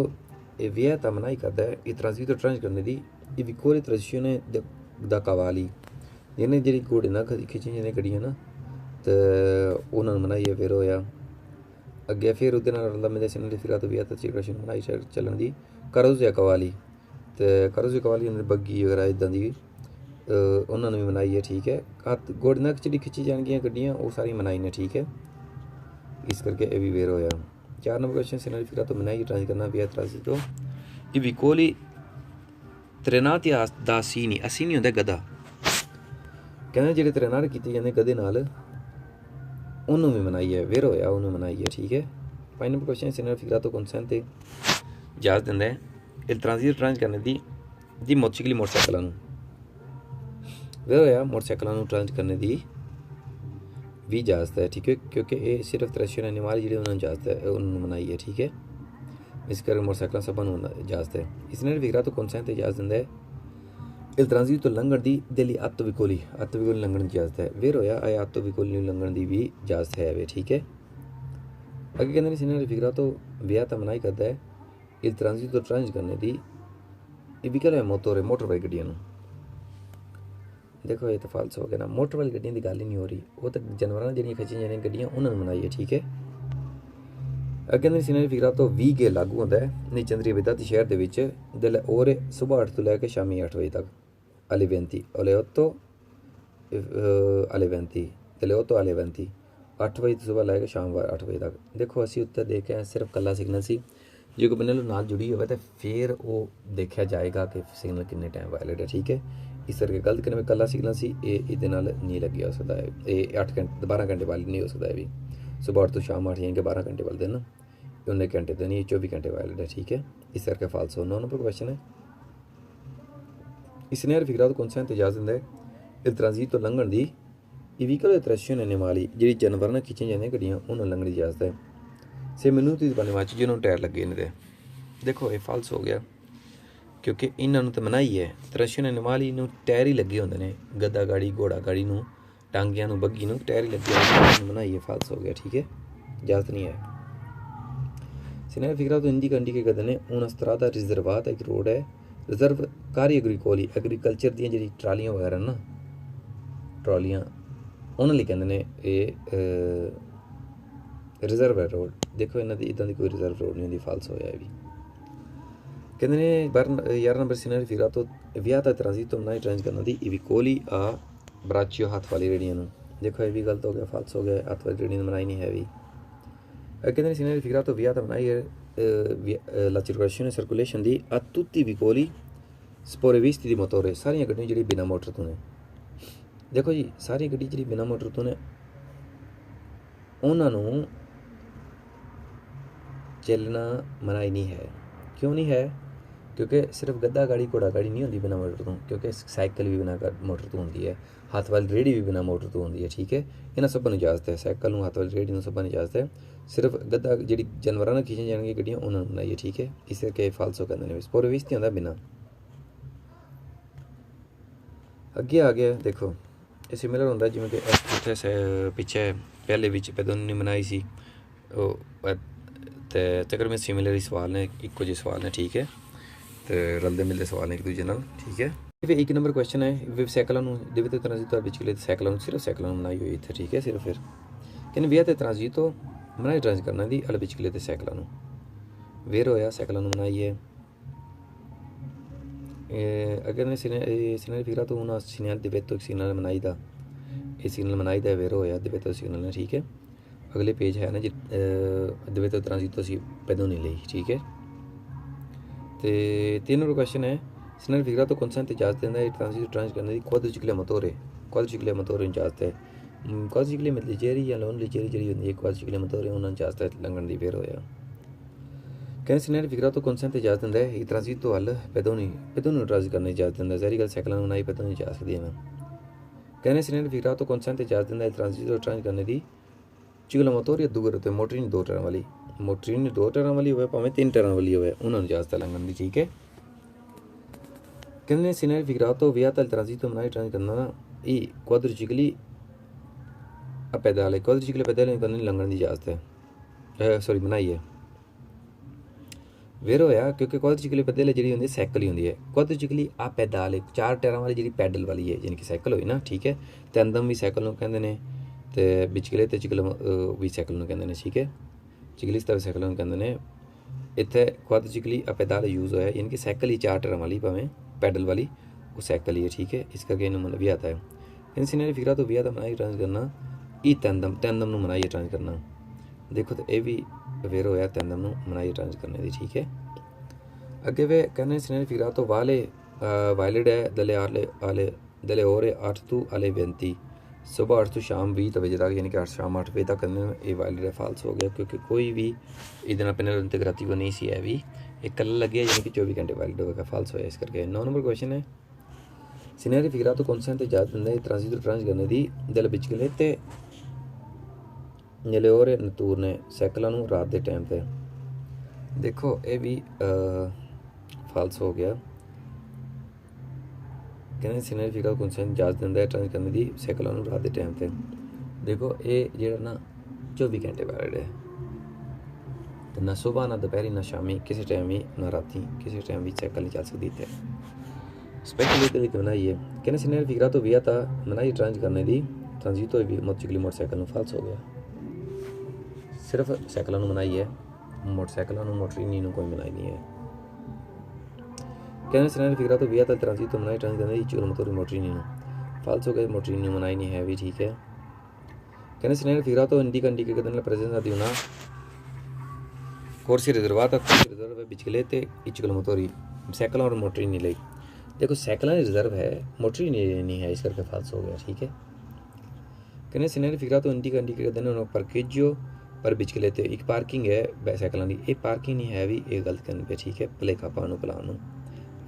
ये व्याह तो मनाई करता है ये ट्रांजिट तो ट्रांस करने दी ये विकोली तरशियन दा कवाली जिन्हें जी घोड़े ना खिंची जाने गड्डियाँ ना तो उन्होंने मनाई है फिर होया अगे फिर उहदे नाल रलदा मिलदा सिग्नल फिगरा तो व्याह तो क्वेश्चन मनाई चलन दी करोज़ या कवाली तो करोज़ कवाली बग्गी वगैरह इदा की उन्होंने भी मनाई है ठीक है हाथ घोड़े ना खिंची जाएगियाँ गड्डियाँ वो सारी मनाई ने ठीक है इस करके ये भी वेर होया 4 नंबर क्वेश्चन सिग्नल फिगरा तो मनाई ट्रांस करना व्याह त्रासी तो ये विकोली तैनात या दासीनी असीनी होंदा गधा कहने जो तैनात किए जाते गधे नाल उन्होंने भी मनाई है वेर होया उन्होंने मनाई है ठीक है 5 नंबर क्वेश्चन सिग्नल फिगरा तो कंसेंट ते इजाज़त दिंदा है ये ट्रांजिट ट्रांस करने दी मोटरसाइकिलों वेर होया मोटरसाइकिलों ट्रांस करने की भी इजाज़त है ठीक है क्योंकि ये सिर्फ तरशियन एनिमाल जी उन्होंने इजाज़त है उन्होंने मनाई है ठीक है इस करके मोटरसाइकिल सबा इजाज़त है इसने फिगरा तो कंसेंट इजाज़त दिंदा है इस ट्रांजिट तो लंघन की दिल्ली अत विकोली लंघन की इजाज़त है वेर होया आया अत विकोली लंघन की भी इजाज़त है वे ठीक है अगे कहते सिग्नल फिगरा तो व्याह तो मनाई करता है इस ट्रांजिट तो ट्रांस करने की व्हीकल है मोटर वाली गड्डियाँ देखो ये तो फाल्स हो गया ना मोटर वाली गड्डियाँ की गल ही नहीं हो रही वो तो जानवर जी खिंची जाने गड्डियाँ उन्होंने मनाई है ठीक है अगे सिग्नल फिगरा तो 20 के लागू होता है नी चंद्री विदा शहर के दिल और सुबह 8 तो लैके शामी 8 बजे तक अलेवेंती अलेओतो अलेवेंती दलेओतो अलेवेंती 8 बजे तो सुबह लैके शाम 8 बजे तक देखो असी उत्तर देखे सिर्फ कला सिग्नल सी जो कोई बंदे नाल जुड़ी हो तो फिर वो देखा जाएगा कि सिग्नल किन्ने टाइम वायलेट है ठीक है इस करके गलत करने में कला सिग्नल सी ये नहीं लगे हो सकता है ये 8 घंटे 12 घंटे वाली नहीं हो सकता है भी सुबह 8 तो शाम 8 यानी कि 12 घंटे वाले दिन ना 19 घंटे तो नहीं 24 घंटे वायलेट है ठीक है इस करके फाल्स हो 9 नंबर क्वेश्चन है इसने फिगरा तो कंसेंट इजाज़त दिंदा है इस ट्रांजिट तो लंघन की व्हीकल तरशियन एनिमाली जी जानवर ना खिंची जाने गड्डियाँ उन्होंने लंघने की इजाज़त है से मैनू तो बने वाच जिन्होंने टायर लगे इन्हें देखो ये फाल्स हो गया क्योंकि इन्होंने तो मनाई है तरशियन एनिमाली टायर ही लगे होंगे ने गद्दा गाड़ी घोड़ा गाड़ी टांगिया बग्गी टायर ही लगे होंगे मनाई है फाल्स हो गया ठीक है इजाज़त नहीं है सिग्नल फिगरा तो हिंदी कंडी के गदने 69 रिजर्वात एक रोड है रिजर्वकारी एग्रीकोली एग्रीकल्चर ਦੀਆਂ ਜਿਹੜੀ ਟਰਾਲੀਆਂ ਵਗੈਰਾ ਨਾ ਟਰਾਲੀਆਂ ਉਹਨਾਂ ਲਈ ਕਹਿੰਦੇ ਨੇ ਇਹ ਰਿਜ਼ਰਵ ਹੈ ਰੋਡ। ਦੇਖੋ ਇਹਨਾਂ ਦੀ ਇਦਾਂ ਦੀ ਕੋਈ ਰਿਜ਼ਰਵ ਰੋਡ ਨਹੀਂ ਹੁੰਦੀ, ਫਾਲਸ ਹੋਇਆ ਇਹ ਵੀ। ਕਹਿੰਦੇ ਨੇ 11 ਨੰਬਰ ਸੀਨਰੀ ਫਿਗਰਾto ਵਿਆਹ ਦਾ ਟ੍ਰਾਂਜ਼ਿਟੋ ਮਨਾਈ ਟ੍ਰਾਂਜ ਕਰਨ ਦੀ ਇਵੀਕੋਲੀ ਆ ਬਰਾਚੀਓ ਹੱਥ ਵਾਲੀ ਰੇੜੀਆਂ ਨੂੰ। ਦੇਖੋ ਇਹ ਵੀ ਗਲਤ ਹੋ ਗਿਆ, ਫਾਲਸ ਹੋ ਗਿਆ, ਹੱਥ ਵਾਲੀ ਰੇੜੀਆਂ ਨੂੰ ਮਨਾਈ ਨਹੀਂ ਹੈ ਵੀ। ਕਹਿੰਦੇ ਨੇ ਸੀਨਰੀ ਫਿਗਰਾto ਵਿਆਹ ਤਾਂ ਮਨਾਈ ਹੈ la circolazione e circulation di a tutti i vicoli sprovvisti di motore, ਸਾਰੀਆਂ ਗੱਡੀਆਂ ਜਿਹੜੀ ਬਿਨਾਂ ਮੋਟਰ ਤੋਂ ਨੇ। ਦੇਖੋ ਜੀ ਸਾਰੀ ਗੱਡੀ ਜਿਹੜੀ ਬਿਨਾਂ ਮੋਟਰ ਤੋਂ ਨੇ ਉਹਨਾਂ ਨੂੰ ਚੱਲਣਾ ਮਨਾਹੀ ਨਹੀਂ ਹੈ। ਕਿਉਂ ਨਹੀਂ ਹੈ? ਕਿਉਂਕਿ ਸਿਰਫ ਗੱਦਾ ਗਾੜੀ ਘੋੜਾ ਗਾੜੀ ਨਹੀਂ ਹੁੰਦੀ ਬਿਨਾਂ ਮੋਟਰ ਤੋਂ, ਕਿਉਂਕਿ ਸਾਈਕਲ ਵੀ ਬਿਨਾਂ ਮੋਟਰ ਤੋਂ ਹੁੰਦੀ ਹੈ, ਹੱਥ ਵਾਲੀ ਰੇਹੜੀ ਵੀ ਬਿਨਾਂ ਮੋਟਰ ਤੋਂ ਹੁੰਦੀ ਹੈ। ਠੀਕ ਹੈ, ਇਹਨਾਂ ਸਭਾਂ ਨੂੰ ਇਜਾਜ਼ਤ ਹੈ, ਸਾਈਕਲ ਨੂੰ, ਹੱਥ ਵਾਲੀ ਰੇਹੜੀ ਨੂੰ ਸਭਾਂ ਨੂੰ ਇਜਾਜ਼ਤ ਹੈ। ਸਿਰਫ ਗੱਦਾ ਜਿਹੜੀ ਜਾਨਵਰਾਂ ਨਾਲ ਖਿੱਚੀਆਂ ਜਾਣਗੀਆਂ ਗੱਡੀਆਂ ਉਹਨਾਂ ਨੂੰ ਬਣਾਈਏ। ਠੀਕ ਹੈ, ਇਸ ਕਰਕੇ ਫਾਲਸੋ ਕਹਿੰਦੇ ਨੇ। ਸਪੋਰਵਿਸਤੀ ਹੁੰਦਾ ਬਿਨਾਂ। ਅੱਗੇ ਆ ਗਿਆ ਦੇਖੋ ਇਹ ਸਿਮਿਲਰ ਹੁੰਦਾ ਜਿਵੇਂ ਕਿ ਇੱਥੇ ਪਿੱਛੇ ਪਹਿਲੇ ਵਿੱਚ ਪੈਦੋਨੀ ਬਣਾਈ ਸੀ ਉਹ ਤੇ ਤਕਰੀਬਨ ਸਿਮਿਲਰ ਹੀ ਸਵਾਲ ਨੇ, ਇੱਕੋ ਜਿਹੇ ਸਵਾਲ ਨੇ। ਠੀਕ ਹੈ, ਤੇ ਰਲਦੇ ਮਿਲਦੇ ਸਵਾਲ ਨੇ ਇੱਕ ਦੂਜੇ ਨਾਲ। ਠੀਕ ਹੈ, ਫਿਰ 1 ਨੰਬਰ ਕੁਐਸਚਨ ਹੈ ਵੀ ਸਾਈਕਲਾਂ ਨੂੰ ਦਿਵਿਤ ਟ੍ਰਾਂਜ਼ਿਟੋ ਵਿਚਲੇ ਸਾਈਕਲਾਂ ਨੂੰ ਸਿਰਫ ਸਾਈਕਲਾਂ ਨੂੰ ਬਣਾਈ ਹੋਈ ਇੱਥੇ। ਠੀਕ ਹੈ, ਸਿਰਫ ਫਿਰ ਕਹਿੰਦੇ ਵਿਆਹ ਤੇ ਟ੍ਰਾਂਜ਼ਿਟੋ ਮਨਾਈ ਟ੍ਰਾਂਜ ਕਰਨਾ ਦੀ ਅਲ ਵਿਚਲੇ ਤੇ ਸਾਈਕਲਾਂ ਨੂੰ ਵੇਰ ਹੋਇਆ ਸਾਈਕਲਾਂ ਨੂੰ ਬਣਾਈ ਹੈ। ਅਗਰ ਨੇ scenery ਫਿਗਰਾto una segnale di vetto signal ਮਨਾਈ ਦਾ ਇਹ ਸਿਗਨਲ ਮਨਾਈ ਦਾ ਵੇਰ ਹੋਇਆ ਦਿਵਿਤ ਸਿਗਨਲ ਨੇ। ਠੀਕ ਹੈ, ਅਗਲੇ ਪੇਜ ਹੈ ਨਾ ਜੀ ਦਿਵਿਤ ਟ੍ਰਾਂਜ਼ਿਟੋ ਅਸੀਂ ਪੈਦੋਂ ਨਹੀਂ ਲਈ। ਠੀਕ ਹੈ, ਤੇ 3 ਨੰਬਰ ਕੁਐਸਚਨ ਹੈ ਸੀਨਰੀ ਫਿਗਰਾto consente ਇਜਾਜ਼ਤ ਦਿੰਦਾ ਹੈ ਟ੍ਰਾਂਜ਼ਿਟੋ ਟ੍ਰਾਂਜ ਕਰਨ ਦੀ quadriciclo motore ਨੂੰ ਇਜਾਜ਼ਤ ਹੈ। quadriciclo leggeri ਜਾਂ ਲੋਨ leggeri ਜਿਹੜੀ ਹੁੰਦੀ ਹੈ quadriciclo motore ਉਹਨਾਂ ਨੂੰ ਇਜਾਜ਼ਤ ਹੈ ਲੰਘਣ ਦੀ ਵੇਰ ਹੋਇਆ। ਕਹਿੰਦੇ ਸੀਨਰੀ ਫਿਗਰਾto consente ਇਜਾਜ਼ਤ ਦਿੰਦਾ ਹੈ ਇਹ ਟ੍ਰਾਂਜ਼ਿਟੋ ਹੱਲ ਪੈਦੋਂ ਨੂੰ ਟ੍ਰਾਂਜ ਕਰਨ ਦੀ ਇਜਾਜ਼ਤ ਦਿੰਦਾ। ਜ਼ਾਰੀ ਗੱਲ ਸਾਈਕਲਾਂ ਨੂੰ ਬਣਾਈ ਪੈਦੋਂ ਨਹੀਂ ਜਾ ਸਕਦੀ ਹੈ ਨਾ। ਕਹਿੰਦੇ ਸੀਨਰੀ ਫਿਗਰਾto consente ਇਜਾਜ਼ਤ ਦਿੰਦਾ ਹੈ ਟ੍ਰਾਂਜ਼ਿਟੋ ਟ੍ਰਾਂਜ ਕਰਨ ਦੀ ਚਿਕਲਾ ਮੋਟੋਰ ਦੂਰ ਅਤੇ ਮੋਟਰੀਨ 2 ਟਾਇਰਾਂ ਵਾਲੀ ਹੋਵੇ ਭਾਵੇਂ 3 ਟਾਇਰਾਂ ਵਾਲੀ ਹੋਵੇ ਉਹਨਾਂ ਨੂੰ ਇਜਾਜ਼ਤ ਹੈ ਲੰਘਣ ਦੀ। ਠੀਕ ਹੈ, ਕਹਿੰਦੇ ਨੇ ਸੀਨਰੀ ਫਿਗਰਾto viata il transito ਬਣਾਈ ਟ੍ਰਾਂਜ ਕਰਨਾ ਨਾ ਇਹ quadricicli a pedale pedale ਕਰਨ ਦੀ ਲੰਘਣ ਦੀ ਇਜਾਜ਼ਤ ਹੈ ਸੌਰੀ ਬਣਾਈ ਹੈ। ਵੇਰ ਹੋਇਆ ਕਿਉਂਕਿ quadricicli pedale ਜਿਹੜੀ ਹੁੰਦੀ ਸਾਈਕਲ ਹੀ ਹੁੰਦੀ ਹੈ। quadricicli a pedale 4 ਟਾਇਰਾਂ ਵਾਲੀ ਜਿਹੜੀ ਪੈਡਲ ਵਾਲੀ ਹੈ ਯਾਨੀ ਕਿ ਸਾਈਕਲ ਹੋਈ ਨਾ। ਠੀਕ ਹੈ, ਤੇ ਅੰਦਮ ਵੀ ਸਾਈਕਲ ਨੂੰ ਕਹਿੰਦੇ ਨੇ ਤੇ ਵਿਚਕਲੇ ਤੇ ਚਿਕਲ ਵੀ ਸਾਈਕਲ ਨੂੰ ਕਹਿੰਦੇ ਨੇ। ਠੀਕ ਹੈ, ਚਿਕਲਿਸਤਾ ਵੀ ਸਾਈਕਲ ਨੂੰ ਕਹਿੰਦੇ ਨੇ। ਇੱਥੇ quadricicli a pedale ਯੂਜ਼ ਹੋਇਆ ਯਾਨੀ ਕਿ ਸਾਈਕਲ ਹੀ 4 ਟਾਇਰਾਂ ਵਾਲੀ ਭਾਵੇਂ ਪੈਡਲ ਵਾਲੀ ਉਹ ਸਾਈਕਲ ਹੀ ਹੈ। ਠੀਕ ਹੈ, ਇਸ ਕਰਕੇ ਇਹਨੂੰ ਮਨ ਵੀ ਆਤਾ ਹੈ। ਕਹਿੰਦੇ ਸੀਨਰੀ ਫਿਗਰਾto ਵਿਆਹ ਦਾ ਮਨਾਈ ਟ੍ਰਾਂਜ ਕਰਨਾ ਇਹ ਤੈਂਦਮ ਨੂੰ ਮਨਾਈ ਟ੍ਰਾਂਜ ਕਰਨਾ। ਦੇਖੋ ਤੇ ਇਹ ਵੀ ਵੇਰ ਹੋਇਆ ਤੈਂਦਮ ਨੂੰ ਮਨਾਈ ਟ੍ਰਾਂਜ ਕਰਨੇ ਦੀ। ਠੀਕ ਹੈ, ਅੱਗੇ ਵੇ ਕਹਿੰਦੇ ਸੀਨਰੀ ਫਿਗਰਾto ਵਾਇਲਡ ਹੈ ਦਲੇ ore 8 ਤੋਂ alle 20 ਸੁਬਹ 8 ਤੋਂ ਸ਼ਾਮ 20 ਵਜੇ ਤੱਕ ਯਾਨੀ ਕਿ ਸ਼ਾਮ 8 ਵਜੇ ਤੱਕ ਕਹਿੰਦੇ ਇਹ ਵਾਇਲਡ ਹੈ। ਫਾਲਸ ਹੋ ਗਿਆ ਕਿਉਂਕਿ ਕੋਈ ਵੀ ਇਹਦੇ ਨਾਲ ਪੈਨਲ ਇੰਟੀਗ੍ਰੇਟਿਵ ਨਹੀਂ ਸੀ। ਇਹ ਵੀ ਇੱਕ ਕੱਲ ਲੱਗਿਆ ਯਾਨੀ ਕਿ 24 ਘੰਟੇ ਵਾਇਲਡ ਹੋਵੇਗਾ। ਫਾਲਸ ਹੋਇਆ ਇਸ ਕਰਕੇ। 9 ਨੰਬਰ ਕੁਐਸਚਨ ਹੈ ਸੀਨਰੀ ਫਿਗਰਾto consente ਇਜਾਜ਼ਤ ਦਿੰਦਾ ਹੈ ਟ੍ਰਾਂਜ਼ਿਟੋ ਟ੍ਰਾਂਜ ਕਰਨੇ ਦੀ ਦਲ ਵਿਚਕਲੇ ਤੇ nelle ore notturne ਸਾਈਕਲਾਂ ਨੂੰ ਰਾਤ ਦੇ ਟਾਈਮ 'ਤੇ। ਦੇਖੋ ਇਹ ਵੀ ਫਾਲਸ ਹੋ ਗਿਆ। ਕਹਿੰਦੇ ਸੀਨਰੀ ਫਿਗਰਾto consente ਇਜਾਜ਼ਤ ਦਿੰਦਾ ਹੈ ਟ੍ਰਾਂਜ ਕਰਨੇ ਦੀ ਸਾਈਕਲਾਂ ਨੂੰ ਰਾਤ ਦੇ ਟਾਈਮ 'ਤੇ। ਦੇਖੋ ਇਹ ਜਿਹੜਾ ਨਾ 24 ਘੰਟੇ ਵਾਇਲਡ ਹੈ ਤੇ ਨਾ ਸੁਬਾਹ ਨਾ ਦੁਪਹਿਰੀ ਨਾ ਸ਼ਾਮੀ ਕਿਸੇ ਟਾਈਮ ਵੀ ਨਾ ਰਾਤੀ ਕਿਸੇ ਟਾਈਮ ਵੀ ਸਾਈਕਲ ਨਹੀਂ ਚੱਲ ਸਕਦੀ ਇੱਥੇ। ਸਪੈਸ਼ਲੀ ਤਰੀਕੇ ਬਣਾਈ ਹੈ। ਕਹਿੰਦੇ ਸੀਨਰੀ ਫਿਗਰਾto viata ਮਨਾਈ ਟ੍ਰਾਂਜ ਕਰਨੇ ਦੀ ਟ੍ਰਾਂਜ਼ਿਟੋ ਵੀ ਮੋਟਰਸਾਈਕਲ ਨੂੰ ਫਾਲਸ ਹੋ ਗਿਆ। ਸਿਰਫ ਸਾਈਕਲਾਂ ਨੂੰ ਮਨਾਈ ਹੈ, ਮੋਟਰਸਾਈਕਲਾਂ ਨੂੰ ਮੋਟਰੀਨੀ ਨੂੰ ਕੋਈ ਮਨਾਈ ਨਹੀਂ ਹੈ। ਕਹਿੰਦੇ ਸੀਨਰੀ ਫਿਗਰਾto viata ਟ੍ਰਾਂਜ਼ਿਟੋ ਮਨਾਈ ਟ੍ਰਾਂਜ ਕਰਨੇ ਦੀ ਚਿਕਲ ਮੋਟੋਰੀ ਮੋਟਰੀਨੀ ਨੂੰ ਫਾਲਸ ਹੋ ਗਿਆ। ਮੋਟਰੀਨੀ ਨੂੰ ਮਨਾਈ ਨਹੀਂ ਹੈ ਵੀ। ਠੀਕ ਹੈ, ਕਹਿੰਦੇ scenery ਫਿਗਰਾto indicate della presenza di una corsia riservata riserva biciclette e ciclomotori ਸਾਈਕਲਾਂ ਔਰ ਮੋਟਰੀਨੀ ਲਈ। देखो साइकिल रिजर्व है मोटर ही नहीं है इस करके फाल्स हो गया। ठीक है, कहने सीनरी फिगराto indicate देने parcheggio पर बिचकले ते एक पार्किंग है साइकिलों की ये पार्किंग नहीं है भी ये गलत करने पे। ठीक है, भलेखा पानू पलानू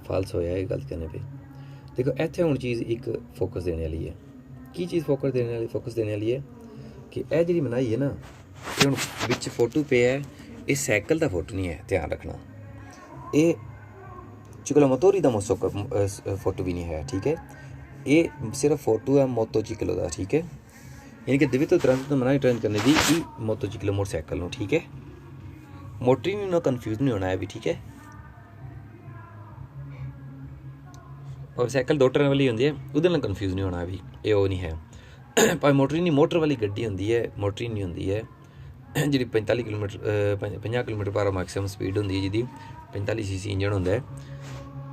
फाल्स होया ये गलत करने पे। देखो इत्थे हुण चीज़ एक फोकस देने वाली है। की चीज़ फोकस देने वाली है कि यह जी बनाई है ना ये हुण विच फोटो पे है ये साइकिल का फोटो नहीं है, ध्यान रखना। ये चिकलोमोटोरी का फोटो भी नहीं है। ठीक है, ये सिर्फ फोटो है मोटोचिकलो का। ठीक है, यानी कि दिव्य तो मनाई ट्रेन करने की मोटोचिकलो मोटरसाइकिल में। ठीक है, मोटरी ना कन्फ्यूज नहीं होना है भी। ठीक है, और साइकिल 2 टायरां वाली होंदी है, ਉਹਦੇ ਨਾਲ ਕਨਫਿਊਜ਼ ਨਹੀਂ ਹੋਣਾ ਵੀ ਇਹ ਉਹ ਨਹੀਂ ਹੈ। ਭਾਵੇਂ ਮੋਟਰ ਨਹੀਂ, ਮੋਟਰ ਵਾਲੀ ਗੱਡੀ ਹੁੰਦੀ ਹੈ, ਮੋਟਰ ਨਹੀਂ ਹੁੰਦੀ ਹੈ ਜਿਹੜੀ 45 ਕਿਲੋਮੀਟਰ 50 ਕਿਲੋਮੀਟਰ ਪਰ ਮੈਕਸਿਮਮ ਸਪੀਡ ਹੁੰਦੀ ਹੈ, ਜਿਹਦੀ 45 ਸੀਸੀ ਇੰਜਣ ਹੁੰਦਾ ਹੈ,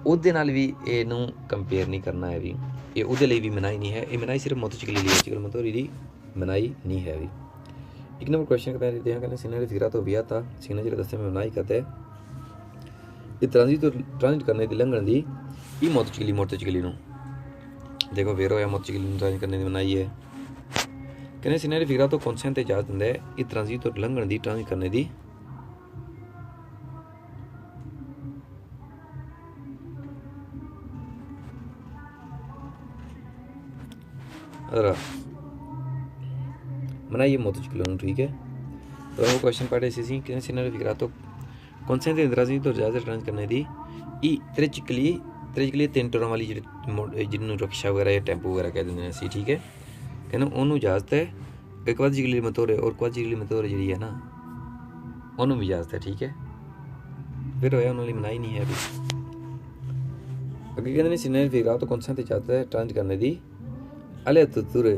ਉਹਦੇ ਨਾਲ ਵੀ ਇਹਨੂੰ ਕੰਪੇਅਰ ਨਹੀਂ ਕਰਨਾ ਹੈ ਵੀ ਇਹ ਉਹਦੇ ਲਈ ਵੀ ਮਨਾਹੀ ਨਹੀਂ ਹੈ। ਇਹ ਮਨਾਹੀ ਸਿਰਫ ਮੋਟਰਸਾਈਕਲ ਲਈ ਹੈ, ਚਿਕਲ ਮੋਟਰ ਦੀ ਮਨਾਹੀ ਨਹੀਂ ਹੈ ਵੀ। एक नंबर क्वेश्चन करते हैं कहने सीनरी फिक्रा तो विया था सीना जो दस्ते में मनाही करते ये ट्रांजिट करने की लंघन दी ये मोटरसाइकिल देखो वेरो या मोटरसाइकिल ट्रांजिट करने की मनाही है। कहने सीनरी फिक्रा तो कौन से इजाजत दिंदा है ये ट्रांजिट तो लंघन दी ट्रांजिट करने की मनाइए मोटरसाइकिल। ठीक है, तो वो क्वेश्चन पढ़े सी कि सीनरी फिक्रा तो कौन से इंदराजी तो इजाजत ट्रांजिट करने की ई त्रिचकली 3 टोरां वाली जिन्होंने रिक्शा वगैरह या टैंपू वगैरह कह देंगे असी। ठीक है, कहना उन्होंने इजाजत है एक क्वाड्रिकली मोटर और क्वाड्रिकली मोटर जी है ना उन्होंने भी इजाजत है। ठीक है, फिर होया उन्होंने मनाही नहीं है अभी। अगे कहते हैं सीनरी फिक्रा तो कौन सा इजाजत है ट्रांजिट करने की अले अतवतुरे